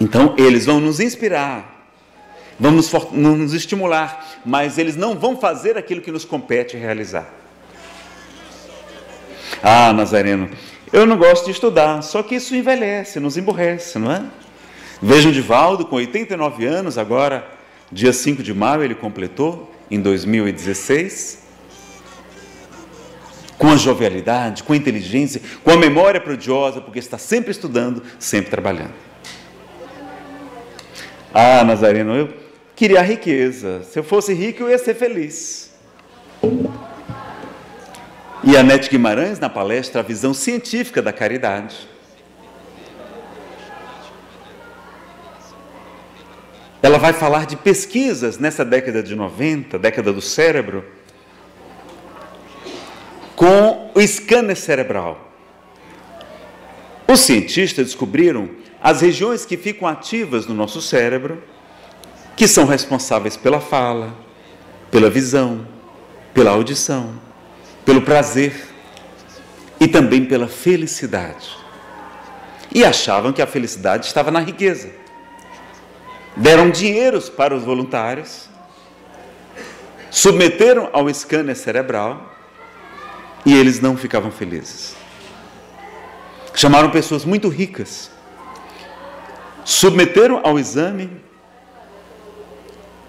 Então, eles vão nos inspirar, vão nos estimular, mas eles não vão fazer aquilo que nos compete realizar. Ah, Nazareno, eu não gosto de estudar, só que isso envelhece, nos emburrece, não é? Vejam Divaldo, com 89 anos, agora, dia 5 de maio, ele completou, em 2016, com a jovialidade, com a inteligência, com a memória prodigiosa, porque está sempre estudando, sempre trabalhando. Ah, Nazareno, eu queria a riqueza. Se eu fosse rico, eu ia ser feliz. E a Nete Guimarães, na palestra A Visão Científica da Caridade, ela vai falar de pesquisas nessa década de 90, década do cérebro, com o scanner cerebral. Os cientistas descobriram as regiões que ficam ativas no nosso cérebro, que são responsáveis pela fala, pela visão, pela audição, pelo prazer e também pela felicidade. E achavam que a felicidade estava na riqueza. Deram dinheiros para os voluntários, submeteram ao scanner cerebral e eles não ficavam felizes. Chamaram pessoas muito ricas, submeteram ao exame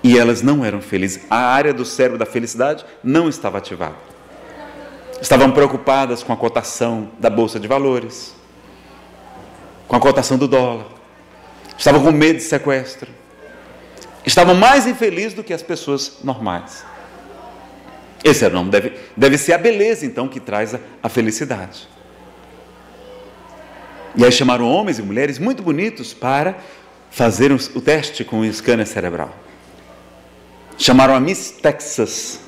e elas não eram felizes. A área do cérebro da felicidade não estava ativada. Estavam preocupadas com a cotação da Bolsa de Valores, com a cotação do dólar. Estavam com medo de sequestro. Estavam mais infelizes do que as pessoas normais. Esse é o nome, deve ser a beleza, então, que traz a felicidade. E aí chamaram homens e mulheres muito bonitos para fazer o teste com o scanner cerebral. Chamaram a Miss Texas,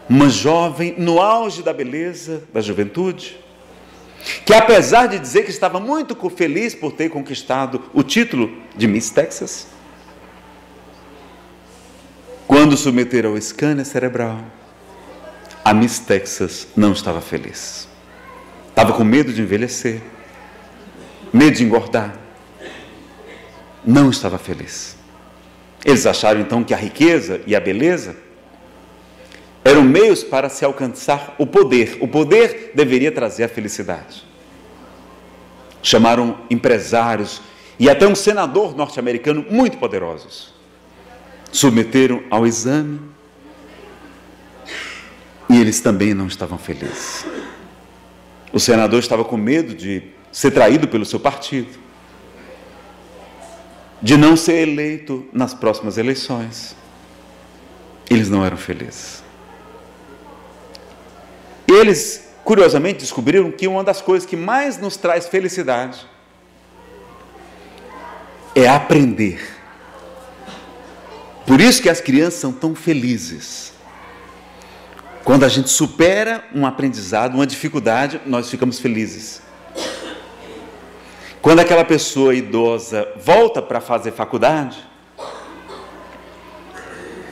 uma jovem no auge da beleza, da juventude, que apesar de dizer que estava muito feliz por ter conquistado o título de Miss Texas, quando submeteram ao scanner cerebral, a Miss Texas não estava feliz. Estava com medo de envelhecer, medo de engordar. Não estava feliz. Eles acharam então que a riqueza e a beleza eram meios para se alcançar o poder. O poder deveria trazer a felicidade. Chamaram empresários e até um senador norte-americano muito poderosos submeteram ao exame e eles também não estavam felizes. O senador estava com medo de ser traído pelo seu partido, de não ser eleito nas próximas eleições. Eles não eram felizes. Eles, curiosamente, descobriram que uma das coisas que mais nos traz felicidade é aprender. Por isso que as crianças são tão felizes. Quando a gente supera um aprendizado, uma dificuldade, nós ficamos felizes. Quando aquela pessoa idosa volta para fazer faculdade,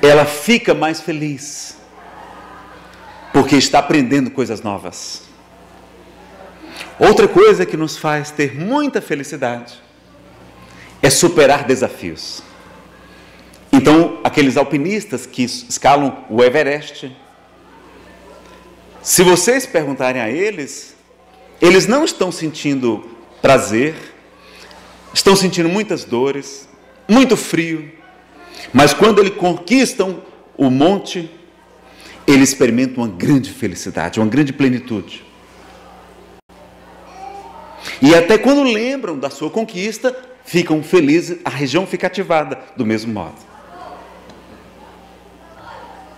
ela fica mais feliz, porque está aprendendo coisas novas. Outra coisa que nos faz ter muita felicidade é superar desafios. Então, aqueles alpinistas que escalam o Everest, se vocês perguntarem a eles, eles não estão sentindo prazer, estão sentindo muitas dores, muito frio, mas quando eles conquistam o monte, eles experimentam uma grande felicidade, uma grande plenitude. E até quando lembram da sua conquista, ficam felizes, a região fica ativada do mesmo modo.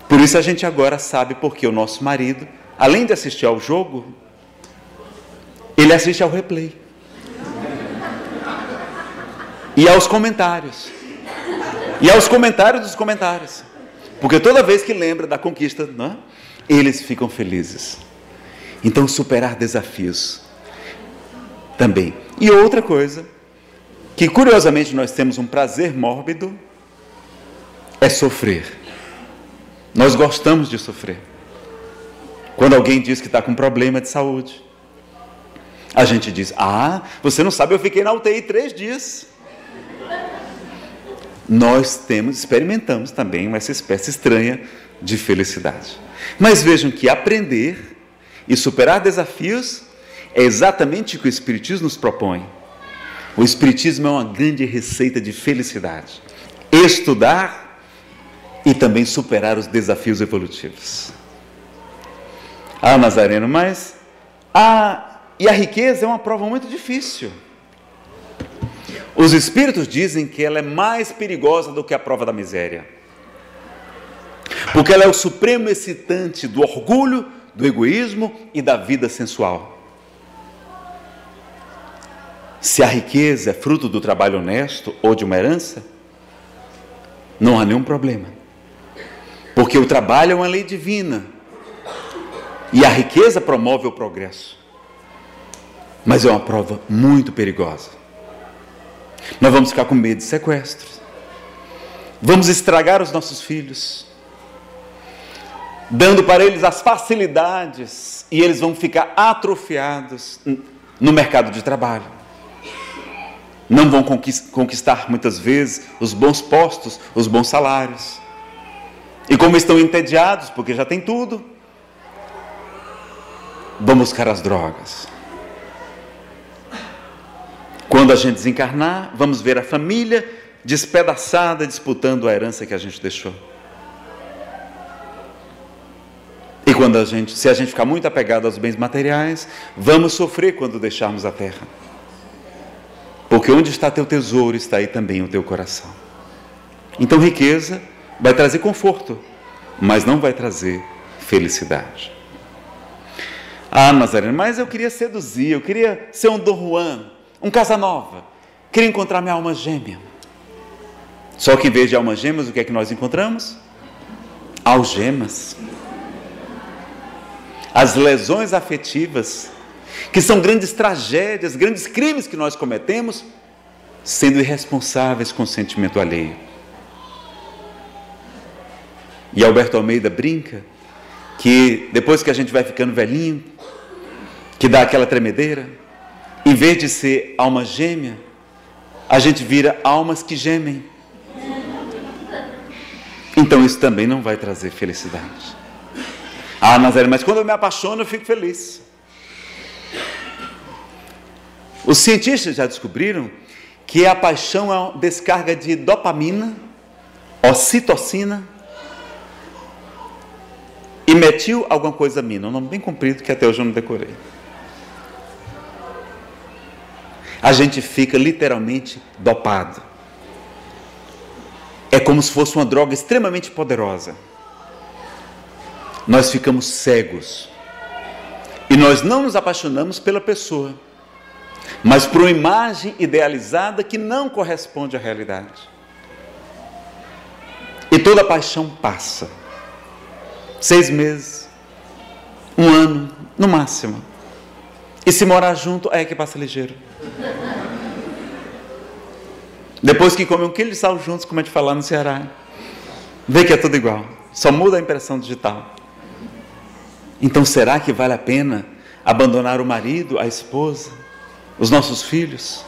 Por isso a gente agora sabe porque o nosso marido, além de assistir ao jogo, ele assiste ao replay. E aos comentários. E aos comentários dos comentários. Porque toda vez que lembra da conquista, né, eles ficam felizes. Então, superar desafios também. E outra coisa, que curiosamente nós temos um prazer mórbido, é sofrer. Nós gostamos de sofrer. Quando alguém diz que está com problema de saúde, a gente diz, você não sabe, eu fiquei na UTI 3 dias. Nós experimentamos também essa espécie estranha de felicidade. Mas vejam que aprender e superar desafios é exatamente o que o Espiritismo nos propõe. O Espiritismo é uma grande receita de felicidade. Estudar e também superar os desafios evolutivos. Nazareno, mas a riqueza é uma prova muito difícil. Os espíritos dizem que ela é mais perigosa do que a prova da miséria. Porque ela é o supremo excitante do orgulho, do egoísmo e da vida sensual. Se a riqueza é fruto do trabalho honesto ou de uma herança, não há nenhum problema. Porque o trabalho é uma lei divina. E a riqueza promove o progresso. Mas é uma prova muito perigosa. Nós vamos ficar com medo de sequestros. Vamos estragar os nossos filhos, dando para eles as facilidades, e eles vão ficar atrofiados no mercado de trabalho. Não vão conquistar muitas vezes os bons postos, os bons salários. E como estão entediados, porque já tem tudo, vão buscar as drogas. Quando a gente desencarnar, vamos ver a família despedaçada, disputando a herança que a gente deixou. E quando se a gente ficar muito apegado aos bens materiais, vamos sofrer quando deixarmos a terra. Porque onde está teu tesouro, está aí também o teu coração. Então, riqueza vai trazer conforto, mas não vai trazer felicidade. Nazareno, mas eu queria seduzir, eu queria ser um Dom Juan, um Casanova, queria encontrar minha alma gêmea. Só que em vez de almas gêmeas, o que é que nós encontramos? Algemas. As lesões afetivas, que são grandes tragédias, grandes crimes que nós cometemos, sendo irresponsáveis com o sentimento alheio. E Alberto Almeida brinca que depois que a gente vai ficando velhinho, que dá aquela tremedeira, em vez de ser alma gêmea, a gente vira almas que gemem. Então isso também não vai trazer felicidade. Nazareno, mas quando eu me apaixono eu fico feliz. Os cientistas já descobriram que a paixão é uma descarga de dopamina, ocitocina e metil alguma coisa amina, um nome bem comprido que até hoje eu não decorei. A gente fica literalmente dopado. É como se fosse uma droga extremamente poderosa. Nós ficamos cegos. E nós não nos apaixonamos pela pessoa, mas por uma imagem idealizada que não corresponde à realidade. E toda paixão passa. 6 meses, 1 ano, no máximo. E se morar junto, é que passa ligeiro. Depois que come 1 quilo de sal juntos, como a gente fala no Ceará, vê que é tudo igual. Só muda a impressão digital. Então será que vale a pena abandonar o marido, a esposa, os nossos filhos,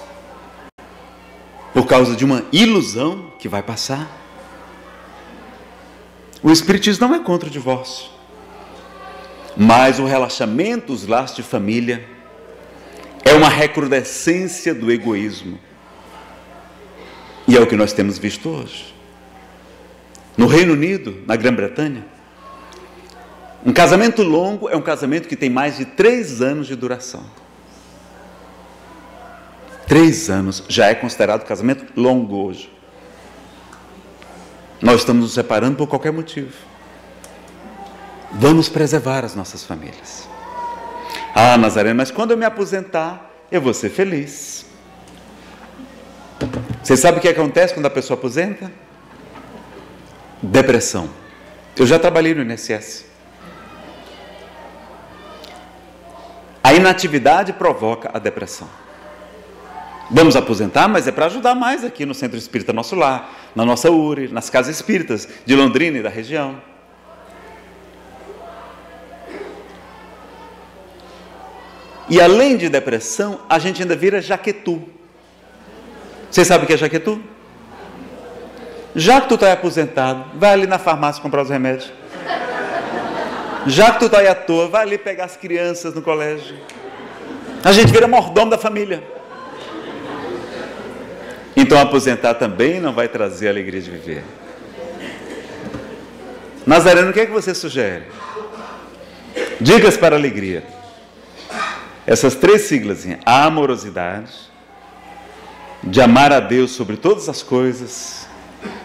por causa de uma ilusão que vai passar? O Espiritismo não é contra o divórcio, mas o relaxamento, os laços de família, é uma recrudescência do egoísmo. E é o que nós temos visto hoje. No Reino Unido, na Grã-Bretanha, um casamento longo é um casamento que tem mais de 3 anos de duração. 3 anos já é considerado casamento longo hoje. Nós estamos nos separando por qualquer motivo. Vamos preservar as nossas famílias. Ah, Nazareno, mas quando eu me aposentar, eu vou ser feliz. Você sabe o que acontece quando a pessoa aposenta? Depressão. Eu já trabalhei no INSS. A inatividade provoca a depressão. Vamos aposentar, mas é para ajudar mais aqui no Centro Espírita Nosso Lar, na nossa URI, nas casas espíritas de Londrina e da região. E além de depressão, a gente ainda vira jaquetu. Você sabe o que é jaquetu? Já que tu está aposentado, vai ali na farmácia comprar os remédios. Já que tu está aí à toa, vai ali pegar as crianças no colégio. A gente vira mordomo da família. Então aposentar também não vai trazer a alegria de viver. Nazareno, o que é que você sugere? Dicas para a alegria. Essas 3 siglas, a amorosidade, de amar a Deus sobre todas as coisas,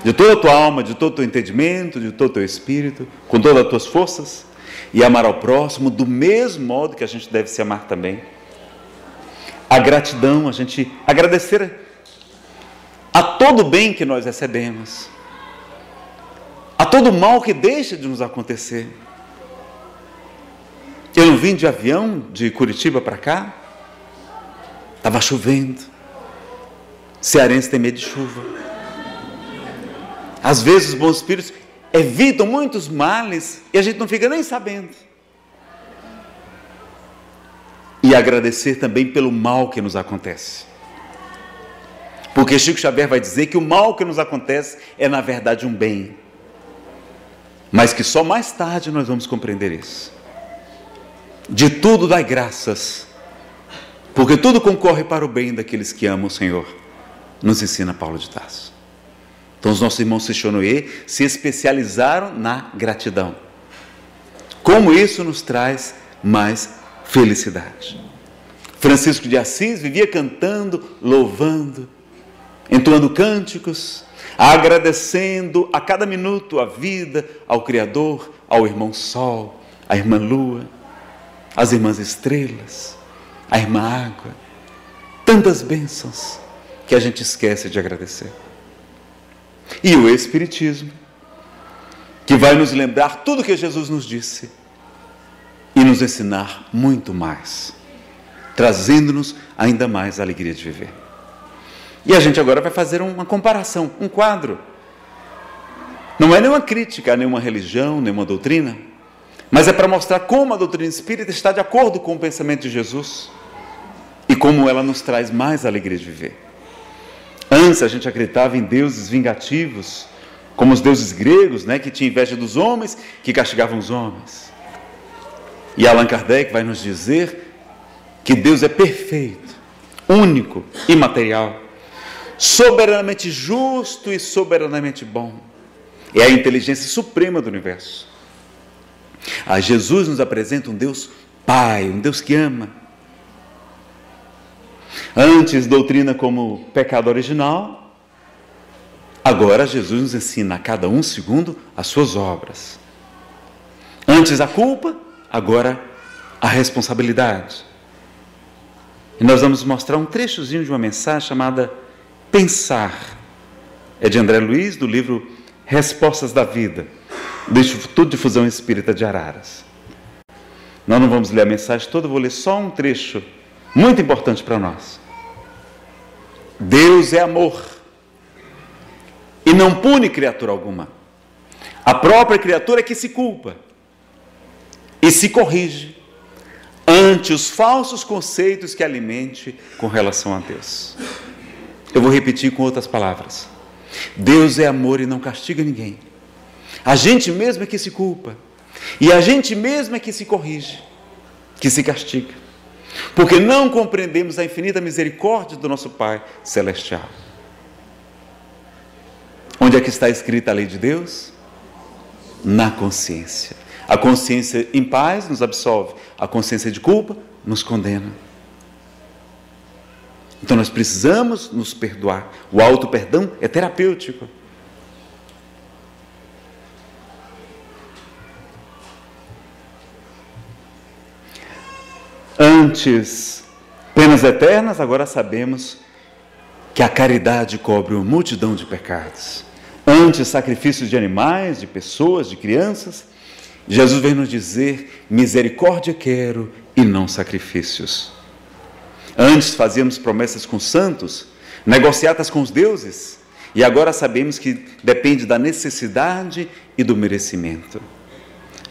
de toda a tua alma, de todo o teu entendimento, de todo o teu espírito, com todas as tuas forças, e amar ao próximo do mesmo modo que a gente deve se amar também. A gratidão, a gente agradecer a todo o bem que nós recebemos, a todo o mal que deixa de nos acontecer. Eu não vim de avião de Curitiba para cá, estava chovendo, cearense tem medo de chuva. Às vezes os bons espíritos evitam muitos males e a gente não fica nem sabendo. E agradecer também pelo mal que nos acontece. Porque Chico Xavier vai dizer que o mal que nos acontece é na verdade um bem. Mas que só mais tarde nós vamos compreender isso. De tudo dai graças, porque tudo concorre para o bem daqueles que amam o Senhor, nos ensina Paulo de Tarso. Então os nossos irmãos Sechonoye se especializaram na gratidão. Como isso nos traz mais felicidade. Francisco de Assis vivia cantando, louvando, entoando cânticos, agradecendo a cada minuto a vida, ao Criador, ao irmão Sol, à irmã Lua, às irmãs estrelas, à irmã Água. Tantas bênçãos que a gente esquece de agradecer. E o Espiritismo, que vai nos lembrar tudo que Jesus nos disse e nos ensinar muito mais, trazendo-nos ainda mais a alegria de viver. E a gente agora vai fazer uma comparação, um quadro. Não é nenhuma crítica a nenhuma religião, nenhuma doutrina, mas é para mostrar como a doutrina espírita está de acordo com o pensamento de Jesus e como ela nos traz mais alegria de viver. Antes a gente acreditava em deuses vingativos, como os deuses gregos, que tinham inveja dos homens, que castigavam os homens. E Allan Kardec vai nos dizer que Deus é perfeito, único, imaterial. soberanamente justo e soberanamente bom. É a inteligência suprema do universo. Jesus nos apresenta um Deus Pai, um Deus que ama. Antes, doutrina como pecado original. Agora, Jesus nos ensina a cada um segundo as suas obras. Antes a culpa, agora a responsabilidade. E nós vamos mostrar um trechozinho de uma mensagem chamada Pensar. É de André Luiz, do livro Respostas da Vida, do Instituto de Difusão Espírita de Araras. Nós não vamos ler a mensagem toda, eu vou ler só um trecho muito importante para nós. Deus é amor e não pune criatura alguma. A própria criatura é que se culpa e se corrige ante os falsos conceitos que alimente com relação a Deus. Eu vou repetir com outras palavras. Deus é amor e não castiga ninguém. A gente mesmo é que se culpa. E a gente mesmo é que se corrige, que se castiga. Porque não compreendemos a infinita misericórdia do nosso Pai Celestial. Onde é que está escrita a lei de Deus? Na consciência. A consciência em paz nos absolve. A consciência de culpa nos condena. Então nós precisamos nos perdoar. O auto-perdão é terapêutico. Antes penas eternas, agora sabemos que a caridade cobre uma multidão de pecados. Antes sacrifícios de animais, de pessoas, de crianças, Jesus vem nos dizer: misericórdia quero e não sacrifícios. Antes fazíamos promessas com os santos, negociatas com os deuses, e agora sabemos que depende da necessidade e do merecimento.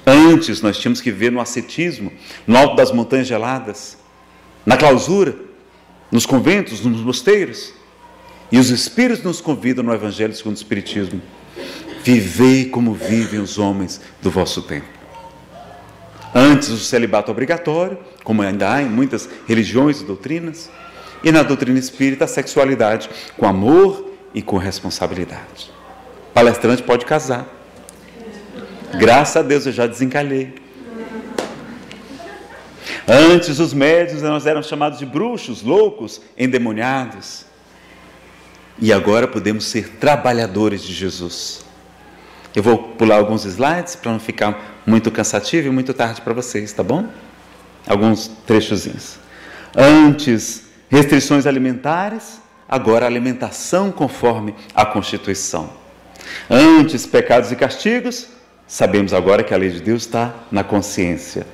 Antes nós tínhamos que viver no ascetismo, no alto das montanhas geladas, na clausura, nos conventos, nos mosteiros. E os Espíritos nos convidam no Evangelho segundo o Espiritismo: vivei como vivem os homens do vosso tempo. Antes o celibato obrigatório, como ainda há em muitas religiões e doutrinas, e na doutrina espírita a sexualidade com amor e com responsabilidade. O palestrante pode casar. Graças a Deus eu já desencalhei. Antes os médiuns nós éramos chamados de bruxos, loucos, endemoniados. E agora podemos ser trabalhadores de Jesus. Eu vou pular alguns slides para não ficar muito cansativo e muito tarde para vocês, tá bom? Alguns trechozinhos. Antes restrições alimentares, agora alimentação conforme a Constituição. Antes pecados e castigos, sabemos agora que a lei de Deus está na consciência.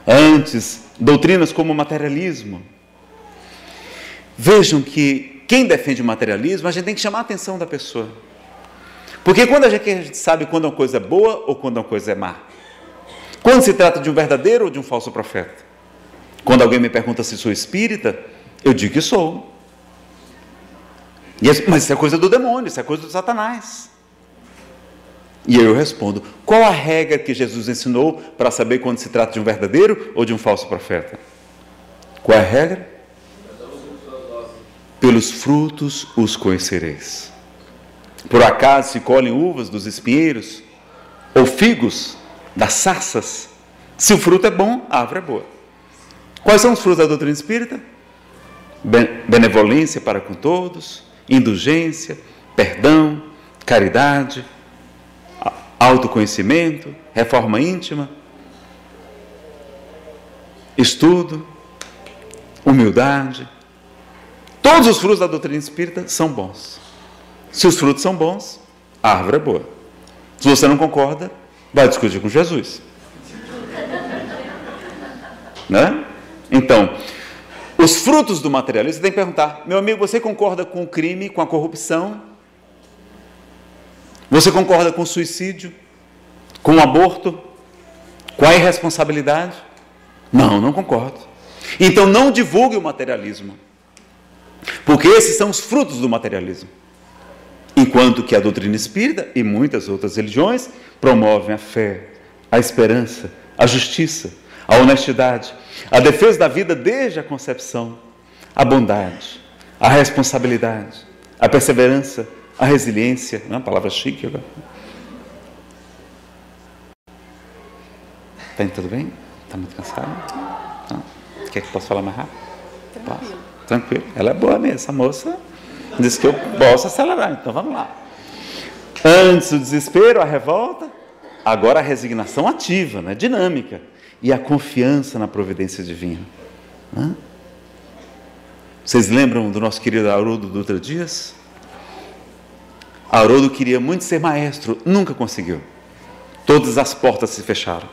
Antes, doutrinas como o materialismo. Vejam que quem defende o materialismo, a gente tem que chamar a atenção da pessoa. Porque quando a gente sabe quando uma coisa é boa ou quando uma coisa é má? Quando se trata de um verdadeiro ou de um falso profeta? Quando alguém me pergunta se sou espírita, eu digo que sou. Mas isso é coisa do demônio, isso é coisa do Satanás. E eu respondo: qual a regra que Jesus ensinou para saber quando se trata de um verdadeiro ou de um falso profeta? Qual é a regra? Pelos frutos os conhecereis. Por acaso se colhem uvas dos espinheiros ou figos das sarças? Se o fruto é bom, a árvore é boa. Quais são os frutos da doutrina espírita? Benevolência para com todos, indulgência, perdão, caridade, autoconhecimento, reforma íntima, estudo, humildade. Todos os frutos da doutrina espírita são bons. Se os frutos são bons, a árvore é boa. Se você não concorda, vai discutir com Jesus. Né? Então, os frutos do materialismo, você tem que perguntar: meu amigo, você concorda com o crime, com a corrupção? Você concorda com o suicídio? Com o aborto? Com a irresponsabilidade? Não, não concordo. Então não divulgue o materialismo, porque esses são os frutos do materialismo. Enquanto que a doutrina espírita e muitas outras religiões promovem a fé, a esperança, a justiça, a honestidade, a defesa da vida desde a concepção, a bondade, a responsabilidade, a perseverança, a resiliência. Não é uma palavra chique agora? Está tudo bem? Está muito cansado? Não? Quer que eu possa falar mais rápido? Tranquilo. Tranquilo. Ela é boa mesmo, essa moça disse que eu posso acelerar, então vamos lá. Antes o desespero, a revolta, agora a resignação ativa, né? Dinâmica, e a confiança na providência divina. Né? Vocês lembram do nosso querido Haroldo Dutra Dias? Haroldo queria muito ser maestro, nunca conseguiu. Todas as portas se fecharam.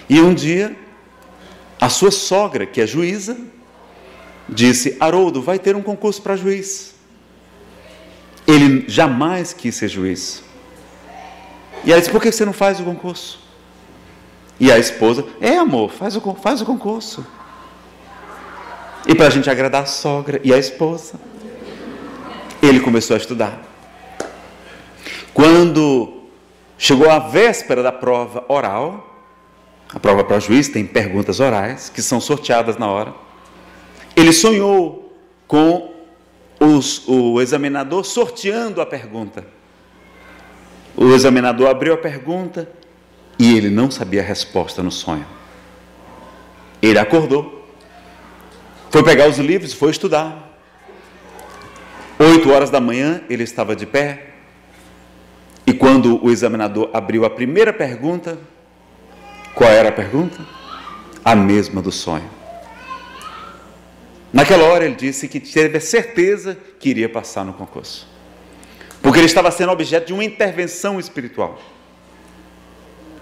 E um dia, a sua sogra, que é juíza, disse: Haroldo, vai ter um concurso para juiz. Ele jamais quis ser juiz. E ela disse: por que você não faz o concurso? E a esposa: amor, faz o concurso. E para a gente agradar a sogra e a esposa, ele começou a estudar. Quando chegou a véspera da prova oral, a prova para juiz tem perguntas orais que são sorteadas na hora, ele sonhou com o examinador sorteando a pergunta. O examinador abriu a pergunta e ele não sabia a resposta no sonho. Ele acordou, foi pegar os livros, foi estudar. 8 horas da manhã ele estava de pé, e quando o examinador abriu a primeira pergunta, qual era a pergunta? A mesma do sonho. Naquela hora ele disse que teve a certeza que iria passar no concurso, porque ele estava sendo objeto de uma intervenção espiritual.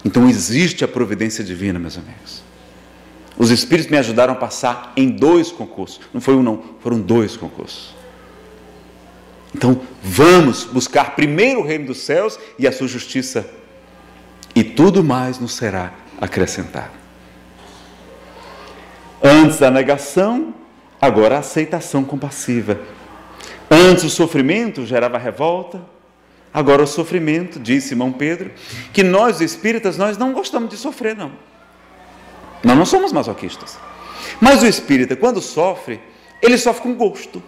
Então existe a providência divina, meus amigos. Os Espíritos me ajudaram a passar em 2 concursos. Não foi um não, foram 2 concursos. Então vamos buscar primeiro o reino dos céus e a sua justiça, e tudo mais nos será acrescentado. Antes da negação, agora a aceitação compassiva. Antes o sofrimento gerava revolta, agora o sofrimento, diz Simão Pedro, que nós espíritas, nós não gostamos de sofrer, não. Nós não somos masoquistas. Mas o espírita, quando sofre, ele sofre com gosto.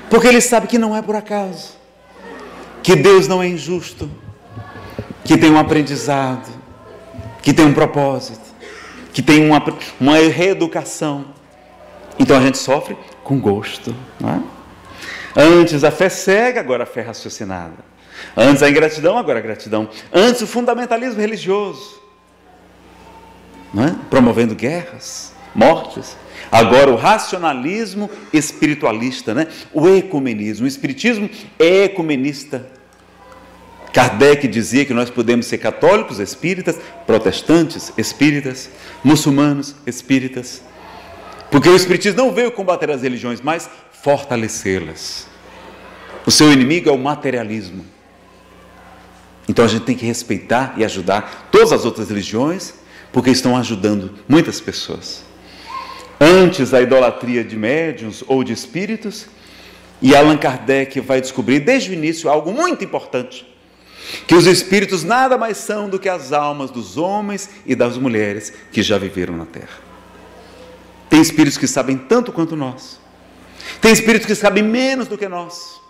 Porque ele sabe que não é por acaso, que Deus não é injusto, que tem um aprendizado, que tem um propósito, que tem uma reeducação. Então a gente sofre com gosto, não é? Antes a fé cega, agora a fé raciocinada. Antes a ingratidão, agora a gratidão. Antes o fundamentalismo religioso, não é? Promovendo guerras, mortes. Agora o racionalismo espiritualista, né? O ecumenismo. O espiritismo é ecumenista. Kardec dizia que nós podemos ser católicos espíritas, protestantes espíritas, muçulmanos espíritas, porque o espiritismo não veio combater as religiões, mas fortalecê-las. O seu inimigo é o materialismo. Então a gente tem que respeitar e ajudar todas as outras religiões, porque estão ajudando muitas pessoas. Antes a idolatria de médiuns ou de espíritos, e Allan Kardec vai descobrir desde o início algo muito importante, que os espíritos nada mais são do que as almas dos homens e das mulheres que já viveram na Terra. Tem espíritos que sabem tanto quanto nós, tem espíritos que sabem menos do que nós,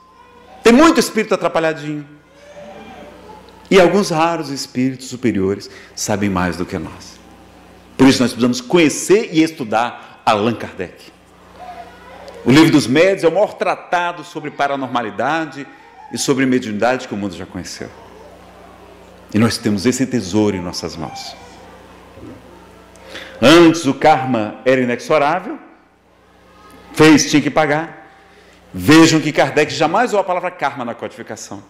tem muito espírito atrapalhadinho, e alguns raros espíritos superiores sabem mais do que nós. Por isso nós precisamos conhecer e estudar Allan Kardec. O Livro dos Médiuns é o maior tratado sobre paranormalidade e sobre mediunidade que o mundo já conheceu. E nós temos esse tesouro em nossas mãos. Antes o karma era inexorável, tinha que pagar. Vejam que Kardec jamais usou a palavra karma na codificação.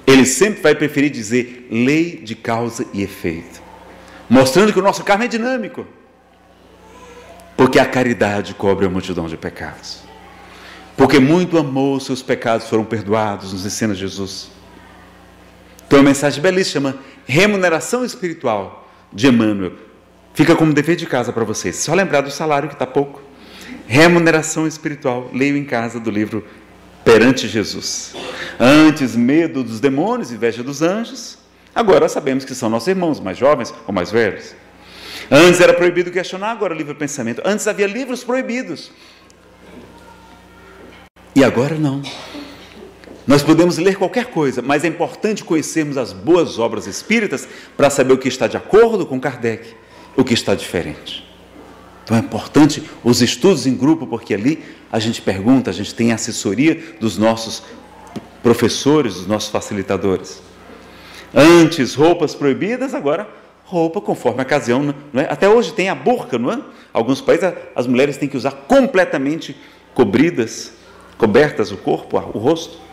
Ele sempre vai preferir dizer lei de causa e efeito, mostrando que o nosso karma é dinâmico, porque a caridade cobre a multidão de pecados, porque muito amor, seus pecados foram perdoados, nos ensina Jesus. Tem uma mensagem belíssima, remuneração espiritual, de Emmanuel. Fica como dever de casa para vocês, só lembrar do salário que está pouco. Remuneração espiritual, leio em casa do livro Perante Jesus. Antes medo dos demônios, inveja dos anjos, agora sabemos que são nossos irmãos, mais jovens ou mais velhos. Antes era proibido questionar, agora livre pensamento. Antes havia livros proibidos. E agora não. Nós podemos ler qualquer coisa, mas é importante conhecermos as boas obras espíritas para saber o que está de acordo com Kardec, o que está diferente. Então é importante os estudos em grupo, porque ali a gente pergunta, a gente tem assessoria dos nossos professores, dos nossos facilitadores. Antes, roupas proibidas, agora roupa conforme a ocasião, não é? Até hoje tem a burca, não é? Alguns países as mulheres têm que usar completamente cobertas o corpo, o rosto.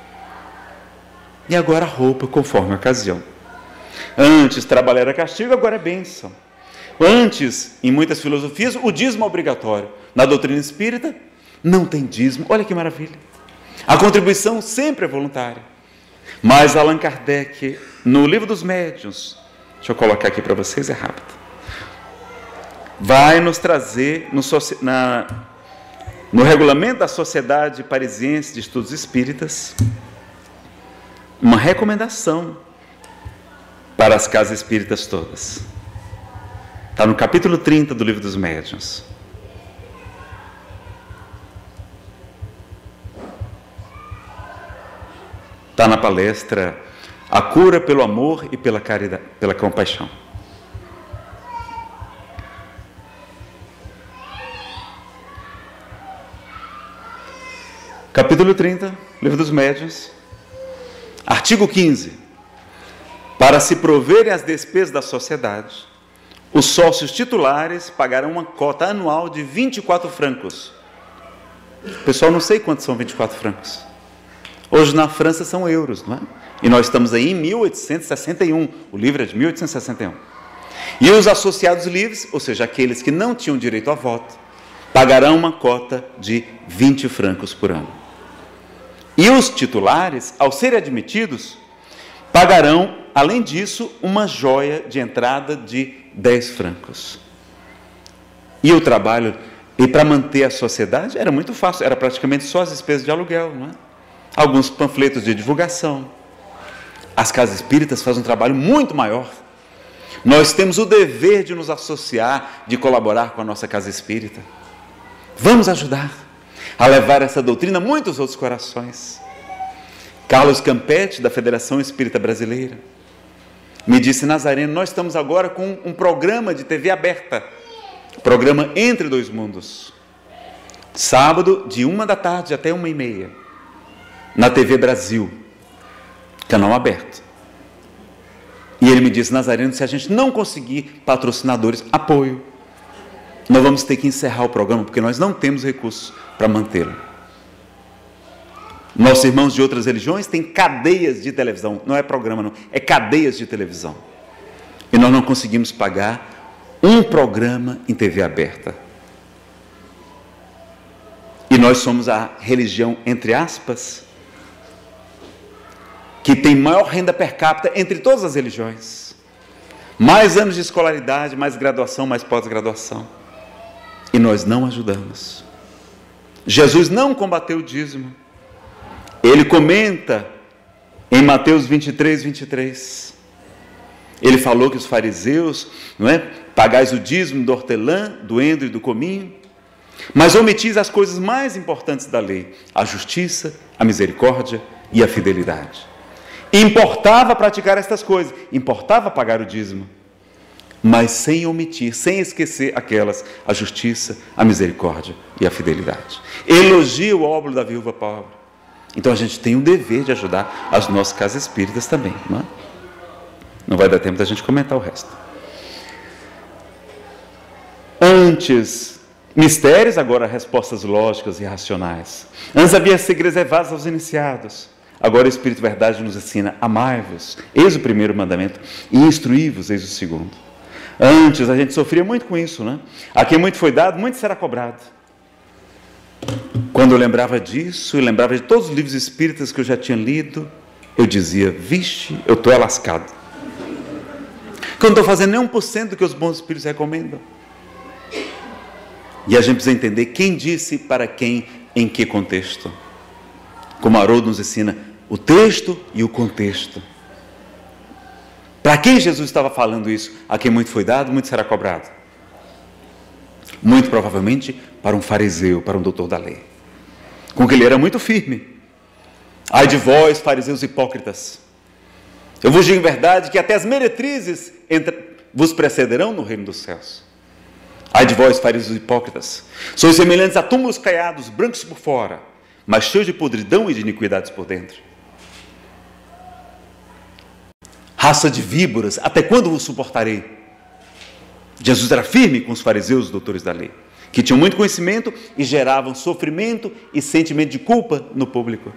E agora a roupa conforme a ocasião. Antes trabalho era castigo, agora é bênção. Antes, em muitas filosofias, o dízimo é obrigatório. Na doutrina espírita, não tem dízimo. Olha que maravilha. A contribuição sempre é voluntária. Mas Allan Kardec, no Livro dos Médiuns, deixa eu colocar aqui para vocês, é rápido, vai nos trazer no regulamento da Sociedade Parisiense de Estudos Espíritas uma recomendação para as casas espíritas todas. Está no capítulo 30 do Livro dos Médiuns. Está na palestra A Cura pelo Amor e pela Caridade, pela Compaixão. Capítulo 30, Livro dos Médiuns, artigo 15. Para se proverem as despesas da sociedade, os sócios titulares pagarão uma cota anual de 24 francos. Pessoal, não sei quantos são 24 francos. Hoje na França são euros, não é? E nós estamos aí em 1861, o livro é de 1861. E os associados livres, ou seja, aqueles que não tinham direito a voto, pagarão uma cota de 20 francos por ano. E os titulares, ao serem admitidos, pagarão, além disso, uma joia de entrada de 10 francos. E o trabalho, e para manter a sociedade, era muito fácil, era praticamente só as despesas de aluguel, não é? Alguns panfletos de divulgação. As casas espíritas fazem um trabalho muito maior. Nós temos o dever de nos associar, de colaborar com a nossa casa espírita. Vamos ajudar a levar essa doutrina a muitos outros corações. Carlos Campetti, da Federação Espírita Brasileira, me disse: Nazareno, nós estamos agora com um programa de TV aberta, programa Entre Dois Mundos, sábado de 13h até 13h30, na TV Brasil, canal aberto. E ele me disse: Nazareno, se a gente não conseguir patrocinadores, apoio, nós vamos ter que encerrar o programa, porque nós não temos recursos para mantê-lo. Nossos irmãos de outras religiões têm cadeias de televisão, não é programa não, é cadeias de televisão. E nós não conseguimos pagar um programa em TV aberta. E nós somos a religião, entre aspas, que tem maior renda per capita entre todas as religiões. Mais anos de escolaridade, mais graduação, mais pós-graduação. E nós não ajudamos. Jesus não combateu o dízimo. Ele comenta em Mateus 23, 23. Ele falou que os fariseus, não é, pagais o dízimo do hortelã, do endro e do cominho, mas omitis as coisas mais importantes da lei: a justiça, a misericórdia e a fidelidade. Importava praticar estas coisas, importava pagar o dízimo, mas sem omitir, sem esquecer aquelas: a justiça, a misericórdia e a fidelidade. Elogia o óbolo da viúva pobre. Então a gente tem o dever de ajudar as nossas casas espíritas também, não é? Não vai dar tempo da gente comentar o resto. Antes, mistérios, agora respostas lógicas e racionais. Antes havia segredos reservados aos iniciados. Agora o Espírito Verdade nos ensina: amai-vos, eis o primeiro mandamento, e instruí-vos, eis o segundo. Antes a gente sofria muito com isso, né? A quem muito foi dado, muito será cobrado. Quando eu lembrava disso, eu lembrava de todos os livros espíritas que eu já tinha lido, eu dizia: vixe, eu estou lascado. Que eu não estou fazendo nem 1% do que os bons espíritos recomendam. E a gente precisa entender quem disse para quem, em que contexto. Como Haroldo nos ensina, o texto e o contexto. Para quem Jesus estava falando isso? A quem muito foi dado, muito será cobrado. Muito provavelmente para um fariseu, para um doutor da lei, com que ele era muito firme. Ai de vós, fariseus hipócritas, eu vos digo em verdade que até as meretrizes vos precederão no reino dos céus. Ai de vós, fariseus hipócritas, sois semelhantes a túmulos caiados, brancos por fora, mas cheios de podridão e de iniquidades por dentro. Raça de víboras, até quando vos suportarei? Jesus era firme com os fariseus, os doutores da lei, que tinham muito conhecimento e geravam sofrimento e sentimento de culpa no público.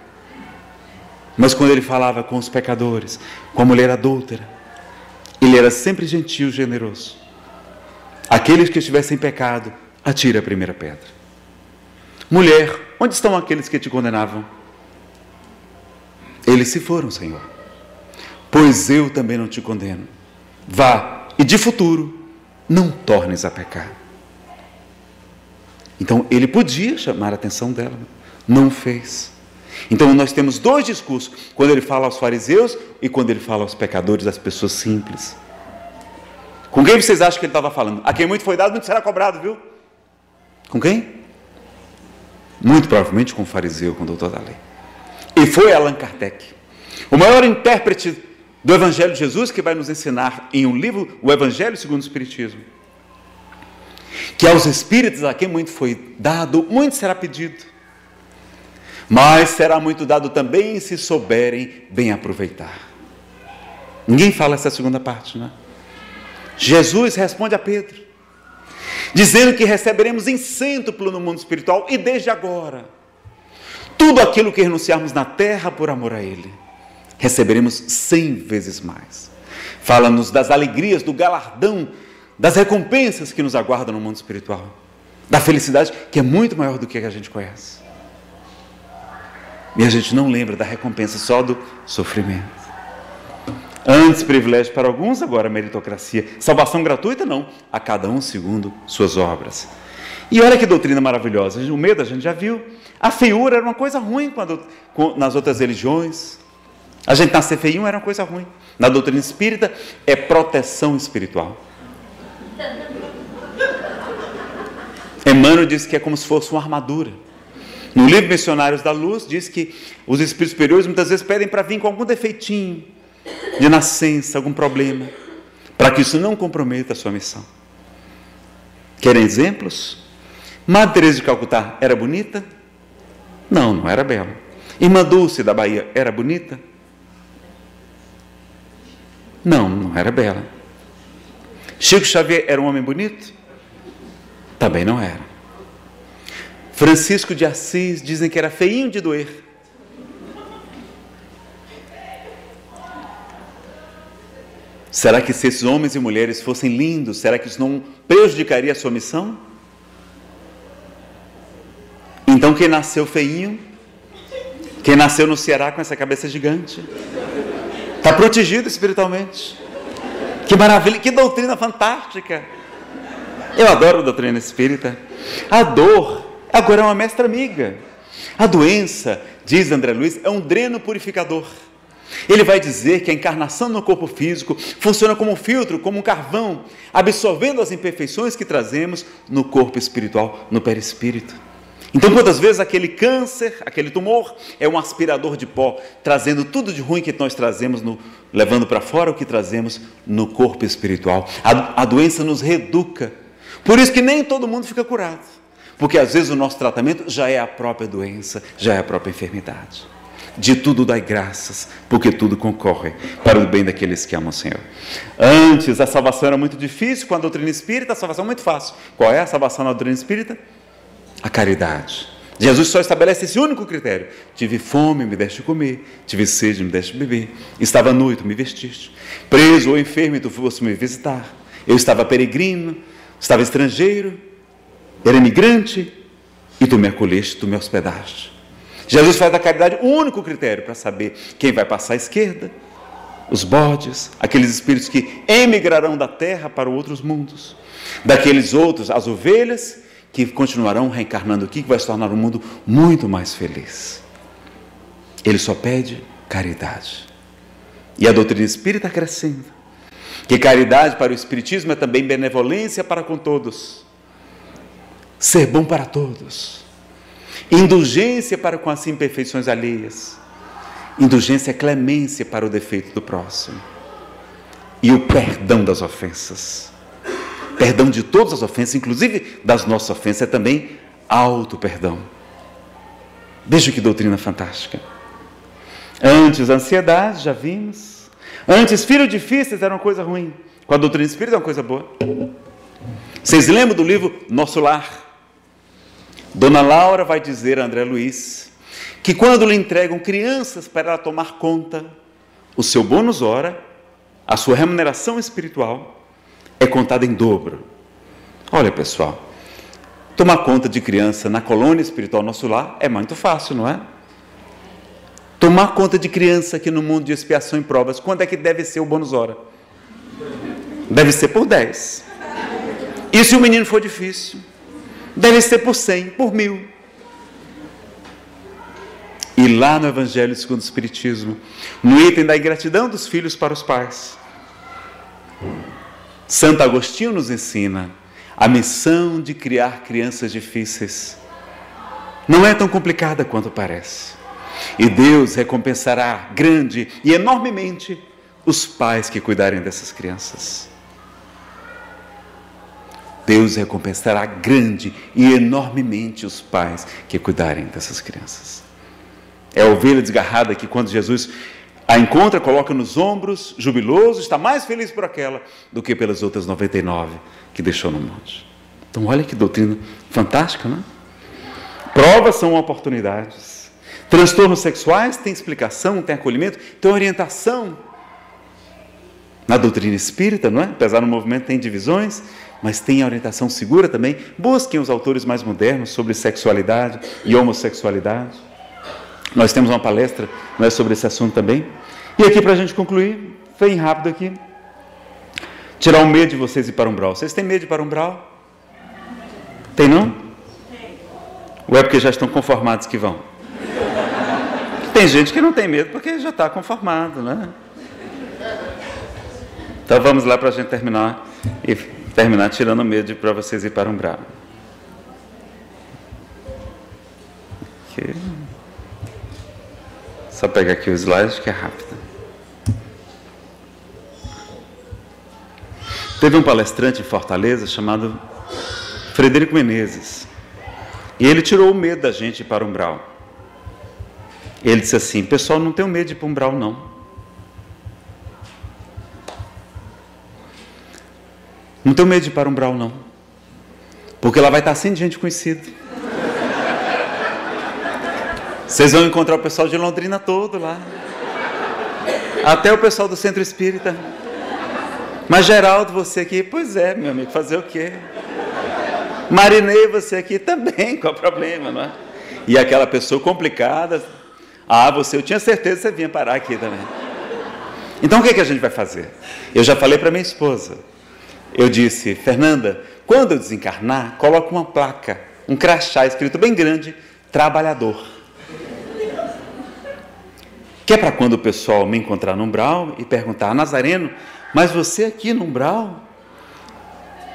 Mas quando ele falava com os pecadores, com a mulher adúltera, ele era sempre gentil, generoso. Aqueles que estivessem em pecado, atire a primeira pedra. Mulher, onde estão aqueles que te condenavam? Eles se foram, Senhor. Pois eu também não te condeno. Vá, e de futuro, não tornes a pecar. Então, ele podia chamar a atenção dela, não fez. Então, nós temos dois discursos, quando ele fala aos fariseus e quando ele fala aos pecadores, às pessoas simples. Com quem vocês acham que ele estava falando? A quem muito foi dado, muito será cobrado, viu? Com quem? Muito provavelmente com o fariseu, com o doutor da lei. E foi Allan Kardec, o maior intérprete do Evangelho de Jesus, que vai nos ensinar em um livro, o Evangelho segundo o Espiritismo, que aos espíritos a quem muito foi dado, muito será pedido, mas será muito dado também se souberem bem aproveitar. Ninguém fala essa segunda parte, né? Jesus responde a Pedro, dizendo que receberemos em cêntuplo no mundo espiritual e desde agora, tudo aquilo que renunciarmos na terra por amor a Ele, receberemos 100 vezes mais. Fala-nos das alegrias, do galardão, das recompensas que nos aguardam no mundo espiritual, da felicidade que é muito maior do que a gente conhece. E a gente não lembra da recompensa, só do sofrimento. Antes privilégio para alguns, agora meritocracia. Salvação gratuita não, a cada um segundo suas obras. E olha que doutrina maravilhosa, o medo a gente já viu. A feiura era uma coisa ruim nas outras religiões. A gente nascer feinho era uma coisa ruim. Na doutrina espírita é proteção espiritual. Emmanuel diz que é como se fosse uma armadura. No livro Missionários da Luz diz que os espíritos superiores muitas vezes pedem para vir com algum defeitinho de nascença, algum problema, para que isso não comprometa a sua missão. Querem exemplos? Madre Teresa de Calcutá era bonita? Não, não era bela. Irmã Dulce da Bahia era bonita? Não, não era bela. Chico Xavier era um homem bonito? Também não era. Francisco de Assis dizem que era feinho de doer. Será que se esses homens e mulheres fossem lindos, será que isso não prejudicaria a sua missão? Então quem nasceu feinho, quem nasceu no Ceará com essa cabeça gigante, está protegido espiritualmente. Que maravilha, que doutrina fantástica. Eu adoro a doutrina espírita. A dor agora é uma mestra amiga. A doença, diz André Luiz, é um dreno purificador. Ele vai dizer que a encarnação no corpo físico funciona como um filtro, como um carvão, absorvendo as imperfeições que trazemos no corpo espiritual, no perispírito. Então, quantas vezes aquele câncer, aquele tumor, é um aspirador de pó, trazendo tudo de ruim que nós trazemos, levando para fora o que trazemos no corpo espiritual. A doença nos reeduca. Por isso que nem todo mundo fica curado. Porque às vezes o nosso tratamento já é a própria doença, já é a própria enfermidade. De tudo dai graças, porque tudo concorre para o bem daqueles que amam o Senhor. Antes a salvação era muito difícil, com a doutrina espírita a salvação é muito fácil. Qual é a salvação na doutrina espírita? A caridade. Jesus só estabelece esse único critério. Tive fome, me deste comer. Tive sede, me deste beber. Estava nu, tu me vestiste. Preso ou enfermo, tu foste me visitar. Eu estava peregrino, estava estrangeiro, era imigrante, e tu me acolheste, tu me hospedaste. Jesus faz da caridade o único critério para saber quem vai passar à esquerda, os bodes, aqueles espíritos que emigrarão da terra para outros mundos, daqueles outros, as ovelhas, que continuarão reencarnando aqui, que vai se tornar um mundo muito mais feliz. Ele só pede caridade. E a doutrina espírita acrescenta que caridade para o espiritismo é também benevolência para com todos. ser bom para todos, indulgência para com as imperfeições alheias, indulgência é clemência para o defeito do próximo, e o perdão das ofensas, perdão de todas as ofensas, inclusive das nossas ofensas, é também auto-perdão. Veja que doutrina fantástica. Antes, ansiedade, já vimos. Antes, filhos difíceis era uma coisa ruim. Com a doutrina espírita é uma coisa boa. Vocês lembram do livro Nosso Lar? Dona Laura vai dizer a André Luiz que quando lhe entregam crianças para ela tomar conta, o seu bônus hora, a sua remuneração espiritual, é contada em dobro. Olha, pessoal, tomar conta de criança na colônia espiritual Nosso Lar é muito fácil, não é? Tomar conta de criança aqui no mundo de expiação e provas, quando é que deve ser o bônus hora? Deve ser por 10. E se o menino for difícil? Deve ser por 100, por 1000. E lá no Evangelho segundo o Espiritismo, no item da ingratidão dos filhos para os pais, Santo Agostinho nos ensina a missão de criar crianças difíceis. Não é tão complicada quanto parece. E Deus recompensará grande e enormemente os pais que cuidarem dessas crianças. Deus recompensará grande e enormemente os pais que cuidarem dessas crianças. É a ovelha desgarrada que, quando Jesus a encontra, coloca nos ombros, jubiloso, está mais feliz por aquela do que pelas outras 99 que deixou no monte. Então, olha que doutrina fantástica, não é? Provas são oportunidades. Transtornos sexuais têm explicação, têm acolhimento, têm orientação. Na doutrina espírita, não é? Apesar do movimento tem divisões, mas tem a orientação segura também. Busquem os autores mais modernos sobre sexualidade e homossexualidade. Nós temos uma palestra, não é, sobre esse assunto também. E aqui, para a gente concluir, bem rápido aqui, tirar o medo de vocês ir para o umbral. Vocês têm medo de ir para o umbral? Tem, não? Ou é porque já estão conformados que vão? Tem gente que não tem medo porque já está conformado, né? Então vamos lá para a gente terminar tirando o medo para vocês ir para o umbral. Ok. Só pegar aqui o slide que é rápido. Teve um palestrante em Fortaleza chamado Frederico Menezes. E ele tirou o medo da gente ir para o umbral. Ele disse assim: pessoal, não tenho medo de ir para o umbral, não. Não tenho medo de ir para o umbral, não. Porque lá vai estar assim de gente conhecida. Vocês vão encontrar o pessoal de Londrina todo lá. Até o pessoal do Centro Espírita. Mas Geraldo, você aqui, pois é, meu amigo, fazer o quê? Marinei, você aqui também, qual é o problema, não é? E aquela pessoa complicada, eu tinha certeza que você vinha parar aqui também. Então o que a gente vai fazer? Eu já falei para minha esposa, eu disse: Fernanda, quando eu desencarnar, coloca uma placa, um crachá escrito bem grande, trabalhador. Que é para quando o pessoal me encontrar no umbral e perguntar: Nazareno, mas você aqui no umbral?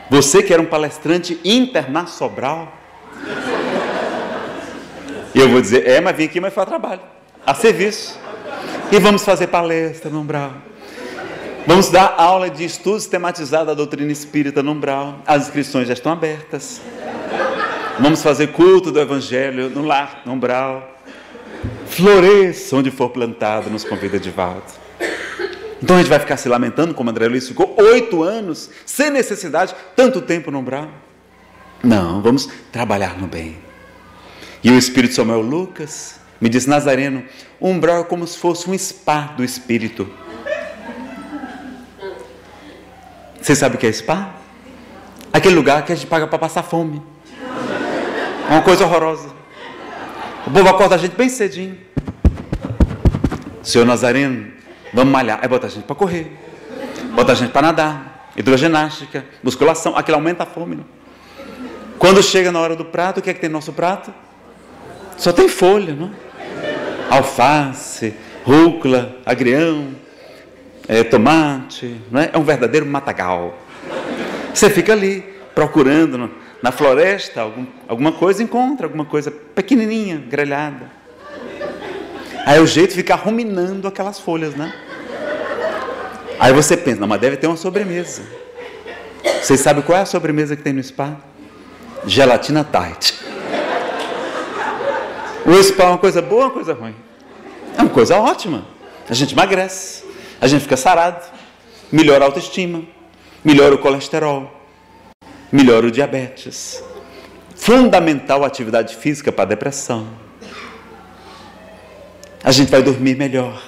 Você que era um palestrante internacional? E eu vou dizer: mas vim aqui, mas foi a trabalho, a serviço. E vamos fazer palestra no umbral. Vamos dar aula de estudo sistematizado da doutrina espírita no umbral. As inscrições já estão abertas. Vamos fazer culto do Evangelho no lar, no umbral. Floresça onde for plantado, nos convida de volta. Então a gente vai ficar se lamentando como André Luiz ficou 8 anos, sem necessidade, tanto tempo no umbral? Não, vamos trabalhar no bem. E o Espírito Samuel Lucas me disse: Nazareno, o umbral é como se fosse um spa do Espírito. Você sabe o que é spa? Aquele lugar que a gente paga para passar fome. É uma coisa horrorosa. O povo acorda a gente bem cedinho. Senhor Nazareno, vamos malhar. Aí bota a gente para correr, bota a gente para nadar, hidroginástica, musculação. Aquilo aumenta a fome, não? Quando chega na hora do prato, o que é que tem no nosso prato? Só tem folha, não? Alface, rúcula, agrião, tomate, não é? É um verdadeiro matagal. Você fica ali procurando na floresta, alguma coisa, encontra alguma coisa pequenininha, grelhada. Aí o jeito de ficar ruminando aquelas folhas, né? Aí você pensa, não, mas deve ter uma sobremesa. Vocês sabem qual é a sobremesa que tem no spa? Gelatina Tarte. O spa é uma coisa boa ou uma coisa ruim? É uma coisa ótima. A gente emagrece, a gente fica sarado, melhora a autoestima, melhora o colesterol, melhora o diabetes. Fundamental a atividade física para a depressão. A gente vai dormir melhor.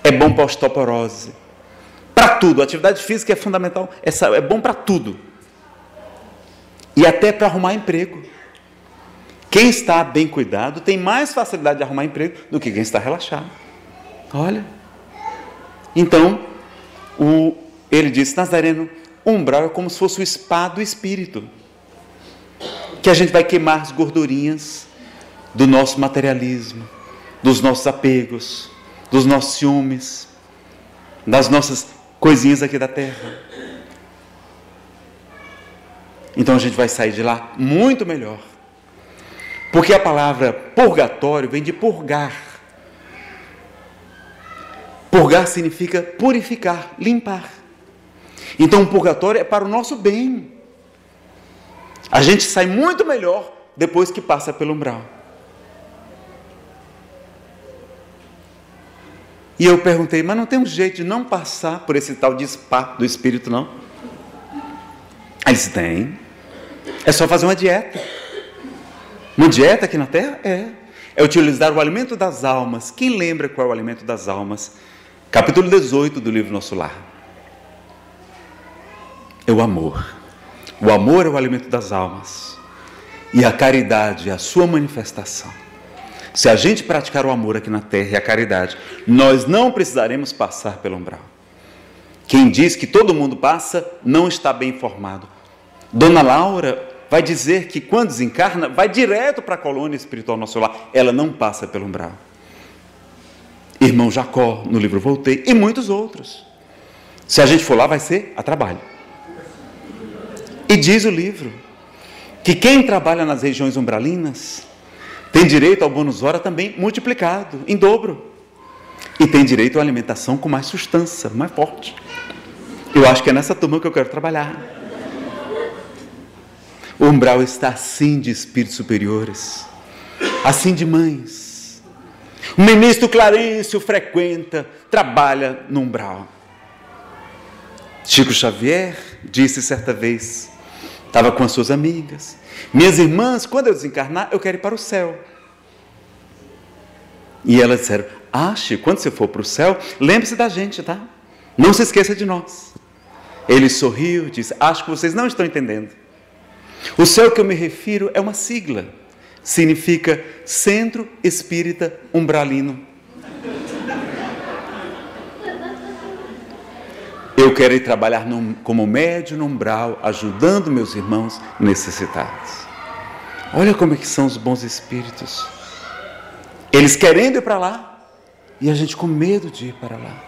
É bom para a osteoporose. Para tudo. A atividade física é fundamental. É bom para tudo. E até para arrumar emprego. Quem está bem cuidado tem mais facilidade de arrumar emprego do que quem está relaxado. Olha. Então, ele disse, Nazareno, o umbral é como se fosse o spa do espírito. Que a gente vai queimar as gordurinhas do nosso materialismo, dos nossos apegos, dos nossos ciúmes, das nossas coisinhas aqui da terra. Então a gente vai sair de lá muito melhor. Porque a palavra purgatório vem de purgar. Purgar significa purificar, limpar. Então o purgatório é para o nosso bem. A gente sai muito melhor depois que passa pelo umbral. E eu perguntei, mas não tem um jeito de não passar por esse tal de spa do espírito, não? Aí ele disse, tem. É só fazer uma dieta. Uma dieta aqui na Terra? É utilizar o alimento das almas. Quem lembra qual é o alimento das almas? Capítulo 18 do livro Nosso Lar. É o amor. O amor é o alimento das almas. E a caridade é a sua manifestação. Se a gente praticar o amor aqui na Terra e a caridade, nós não precisaremos passar pelo umbral. Quem diz que todo mundo passa, não está bem informado. Dona Laura vai dizer que quando desencarna, vai direto para a colônia espiritual Nosso Lar. Ela não passa pelo umbral. Irmão Jacó, no livro Voltei, e muitos outros. Se a gente for lá, vai ser a trabalho. E diz o livro que quem trabalha nas regiões umbralinas tem direito ao bônus hora também multiplicado, em dobro. E tem direito à alimentação com mais sustância, mais forte. Eu acho que é nessa turma que eu quero trabalhar. O umbral está assim de espíritos superiores, assim de mães. O ministro Clarencio frequenta, trabalha no umbral. Chico Xavier disse certa vez, estava com as suas amigas, minhas irmãs, quando eu desencarnar, eu quero ir para o céu. E elas disseram, Chico, quando você for para o céu, lembre-se da gente, tá? Não se esqueça de nós. Ele sorriu e disse, acho que vocês não estão entendendo. O céu que eu me refiro é uma sigla. Significa Centro Espírita Umbralino. Eu quero ir trabalhar como médium no umbral, ajudando meus irmãos necessitados. Olha como é que são os bons espíritos. Eles querendo ir para lá, e a gente com medo de ir para lá.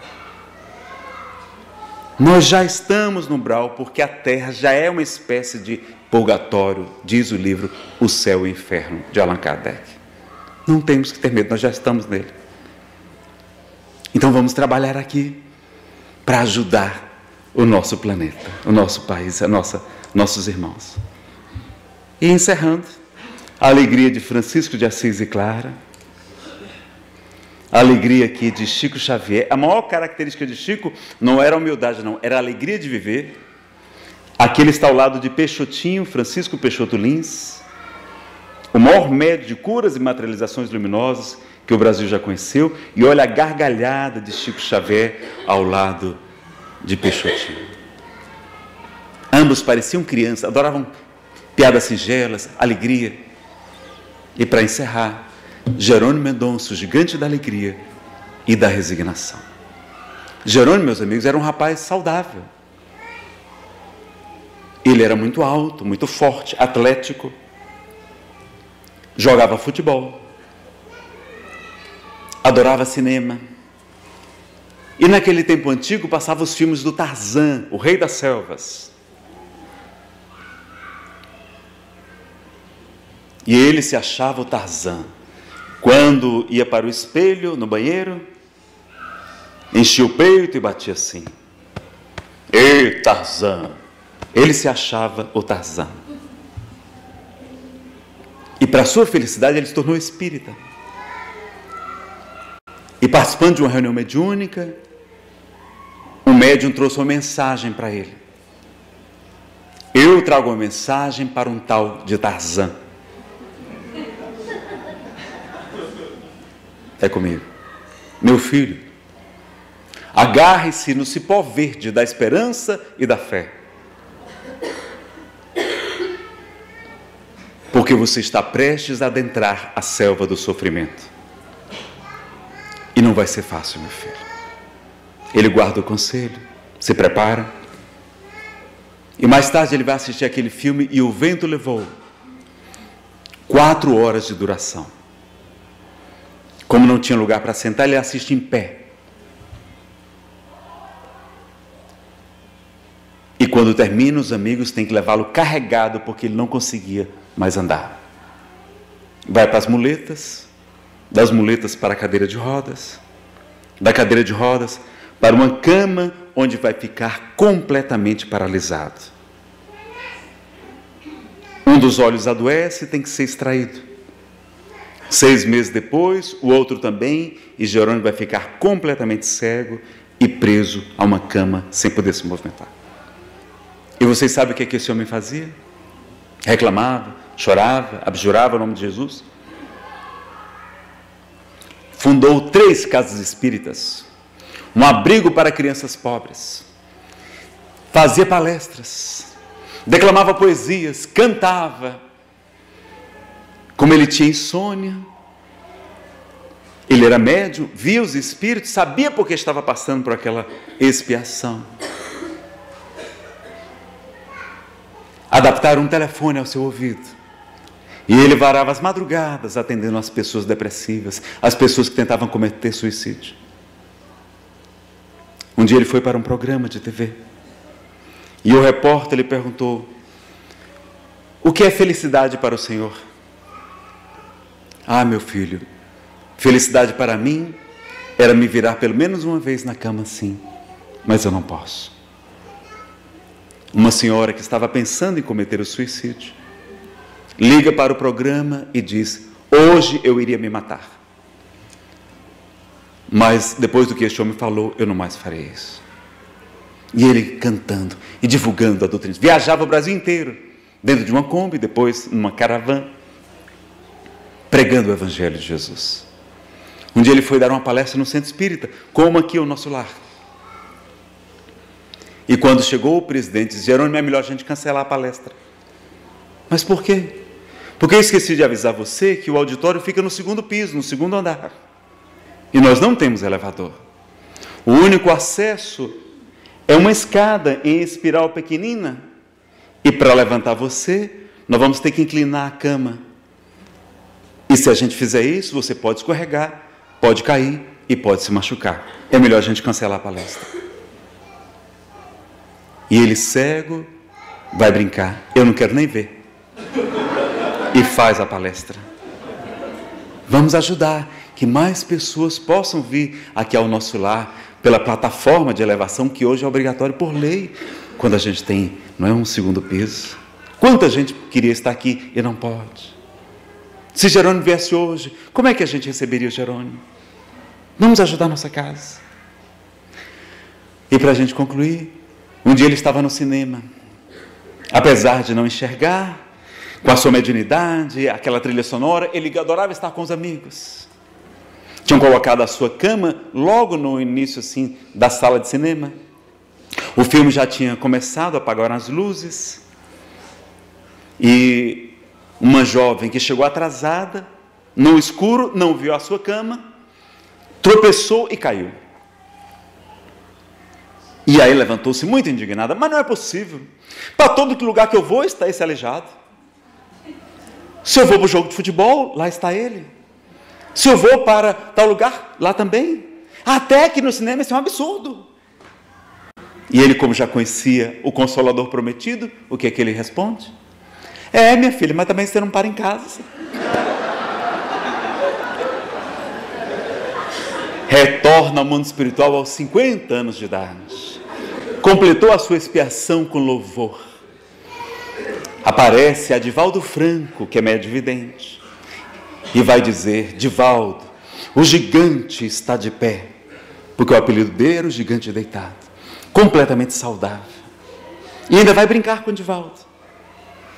Nós já estamos no umbral, porque a Terra já é uma espécie de purgatório, diz o livro O Céu e o Inferno, de Allan Kardec. Não temos que ter medo, nós já estamos nele. Então vamos trabalhar aqui para ajudar o nosso planeta, o nosso país, nossos irmãos. E encerrando, a alegria de Francisco de Assis e Clara, a alegria aqui de Chico Xavier. A maior característica de Chico não era a humildade, não, era a alegria de viver. Aqui ele está ao lado de Peixotinho, Francisco Peixoto Lins, o maior médium de curas e materializações luminosas que o Brasil já conheceu, e olha a gargalhada de Chico Xavier ao lado de Peixotinho. Ambos pareciam crianças, adoravam piadas singelas, alegria. E para encerrar, Jerônimo Mendonça, o gigante da alegria e da resignação. Jerônimo, meus amigos, era um rapaz saudável. Ele era muito alto, muito forte, atlético. Jogava futebol. Adorava cinema. E naquele tempo antigo passava os filmes do Tarzan, o Rei das Selvas. E ele se achava o Tarzan. Quando ia para o espelho, no banheiro, enchia o peito e batia assim: ei, Tarzan! Ele se achava o Tarzan. E para sua felicidade ele se tornou espírita. E participando de uma reunião mediúnica, o médium trouxe uma mensagem para ele: eu trago uma mensagem para um tal de Tarzan. É comigo. Meu filho, agarre-se no cipó verde da esperança e da fé. Porque você está prestes a adentrar a selva do sofrimento. E não vai ser fácil, meu filho. Ele guarda o conselho, se prepara. E mais tarde ele vai assistir aquele filme E o Vento Levou. 4 horas de duração. Como não tinha lugar para sentar, ele assiste em pé. E quando termina, os amigos têm que levá-lo carregado, porque ele não conseguia mais andar. Vai para as muletas, das muletas para a cadeira de rodas, da cadeira de rodas para uma cama onde vai ficar completamente paralisado. Um dos olhos adoece e tem que ser extraído. 6 meses depois, o outro também, e Jerônimo vai ficar completamente cego e preso a uma cama sem poder se movimentar. E vocês sabem o que esse homem fazia? Reclamava, chorava, abjurava o nome de Jesus. Fundou 3 casas espíritas, um abrigo para crianças pobres, fazia palestras, declamava poesias, cantava. Como ele tinha insônia, ele era médium, via os espíritos, sabia porque estava passando por aquela expiação. Adaptaram um telefone ao seu ouvido. E ele varava as madrugadas atendendo as pessoas depressivas, as pessoas que tentavam cometer suicídio. Um dia ele foi para um programa de TV. E o repórter lhe perguntou: o que é felicidade para o senhor? Ah, meu filho, felicidade para mim era me virar pelo menos uma vez na cama assim, mas eu não posso. Uma senhora que estava pensando em cometer o suicídio, liga para o programa e diz: hoje eu iria me matar. Mas depois do que este homem falou, eu não mais farei isso. E ele cantando e divulgando a doutrina. Viajava o Brasil inteiro, dentro de uma Kombi, depois numa caravana, pregando o Evangelho de Jesus. Um dia ele foi dar uma palestra no Centro Espírita, como aqui o nosso lar. E quando chegou o presidente, disse: Jerônimo, é melhor a gente cancelar a palestra. Mas por quê? Porque eu esqueci de avisar você que o auditório fica no 2º piso, no 2º andar. E nós não temos elevador. O único acesso é uma escada em espiral pequenina. E para levantar você, nós vamos ter que inclinar a cama. E se a gente fizer isso, você pode escorregar, pode cair e pode se machucar. É melhor a gente cancelar a palestra. E ele, cego, vai brincar: eu não quero nem ver. E faz a palestra. Vamos ajudar que mais pessoas possam vir aqui ao nosso lar pela plataforma de elevação que hoje é obrigatório por lei, quando a gente tem, não é, um 2º piso. Quanta gente queria estar aqui e não pode. Se Jerônimo viesse hoje, como é que a gente receberia o Jerônimo? Vamos ajudar a nossa casa. E para a gente concluir, um dia ele estava no cinema. Apesar de não enxergar, com a sua mediunidade, aquela trilha sonora, ele adorava estar com os amigos. Tinham colocado a sua cama logo no início assim, da sala de cinema. O filme já tinha começado, apagaram as luzes. E uma jovem que chegou atrasada, no escuro, não viu a sua cama, tropeçou e caiu. E aí levantou-se muito indignada: mas não é possível, para todo lugar que eu vou está esse aleijado. Se eu vou para o jogo de futebol, lá está ele. Se eu vou para tal lugar, lá também. Até que no cinema isso é um absurdo. E ele, como já conhecia o Consolador prometido, o que é que ele responde? É, minha filha, mas também você não para em casa. Retorna ao mundo espiritual aos 50 anos de idade. Completou a sua expiação com louvor. Aparece a Divaldo Franco, que é médium vidente, e vai dizer: Divaldo, o gigante está de pé, porque o apelido dele era o gigante deitado, completamente saudável. E ainda vai brincar com Divaldo.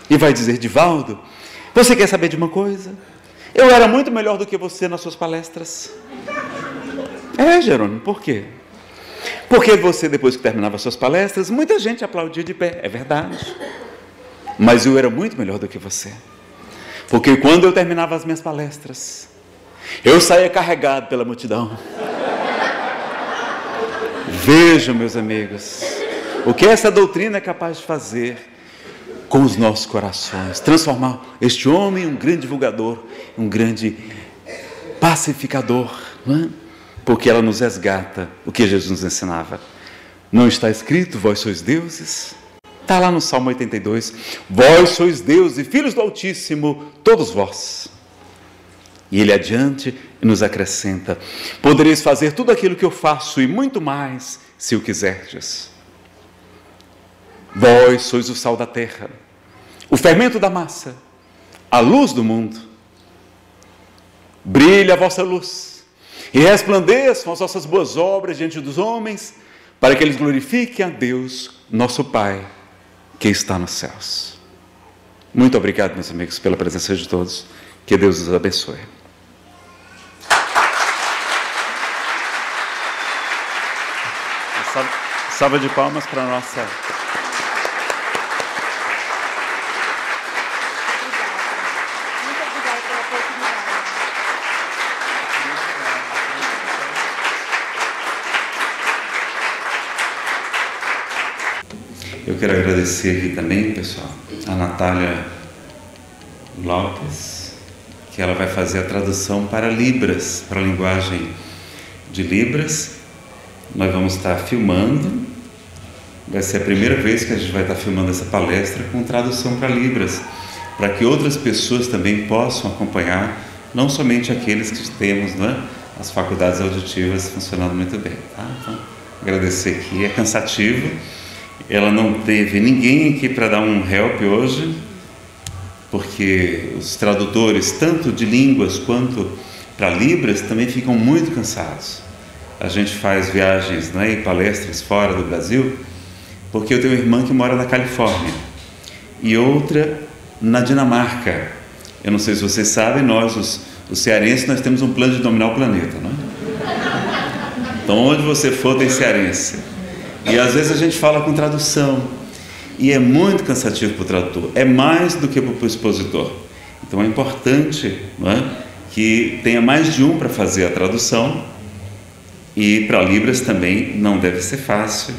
E vai dizer: Divaldo, você quer saber de uma coisa? Eu era muito melhor do que você nas suas palestras. É, Jerônimo, por quê? Porque você, depois que terminava suas palestras, muita gente aplaudia de pé, é verdade. Mas eu era muito melhor do que você. Porque quando eu terminava as minhas palestras, eu saía carregado pela multidão. Vejam, meus amigos, o que essa doutrina é capaz de fazer com os nossos corações. Transformar este homem em um grande divulgador, um grande pacificador, não é? Porque ela nos resgata o que Jesus nos ensinava. Não está escrito, vós sois deuses? Está lá no Salmo 82. Vós sois deuses e filhos do Altíssimo, todos vós. E ele adiante nos acrescenta: podereis fazer tudo aquilo que eu faço e muito mais, se o quiserdes. Vós sois o sal da terra, o fermento da massa, a luz do mundo. Brilhe a vossa luz e resplandeçam as vossas boas obras diante dos homens, para que eles glorifiquem a Deus, nosso Pai, que está nos céus. Muito obrigado, meus amigos, pela presença de todos. Que Deus os abençoe. Salva de palmas para a nossa... Eu quero agradecer aqui também, pessoal, a Natália Lopes, que ela vai fazer a tradução para Libras, para a linguagem de Libras. Nós vamos estar filmando, vai ser a primeira vez que a gente vai estar filmando essa palestra com tradução para Libras, para que outras pessoas também possam acompanhar, não somente aqueles que temos, não é, as faculdades auditivas funcionando muito bem. Tá? Então, agradecer aqui, é cansativo. Ela não teve ninguém aqui para dar um help hoje, porque os tradutores, tanto de línguas quanto para Libras, também ficam muito cansados. A gente faz viagens, não é, e palestras fora do Brasil, porque eu tenho uma irmã que mora na Califórnia e outra na Dinamarca. Eu não sei se vocês sabem, nós, os cearenses, nós temos um plano de dominar o planeta, não é? Então, onde você for, tem cearense. E às vezes a gente fala com tradução, e é muito cansativo para o tradutor, é mais do que para o expositor. Então é importante, não é, que tenha mais de um para fazer a tradução, e para Libras também não deve ser fácil,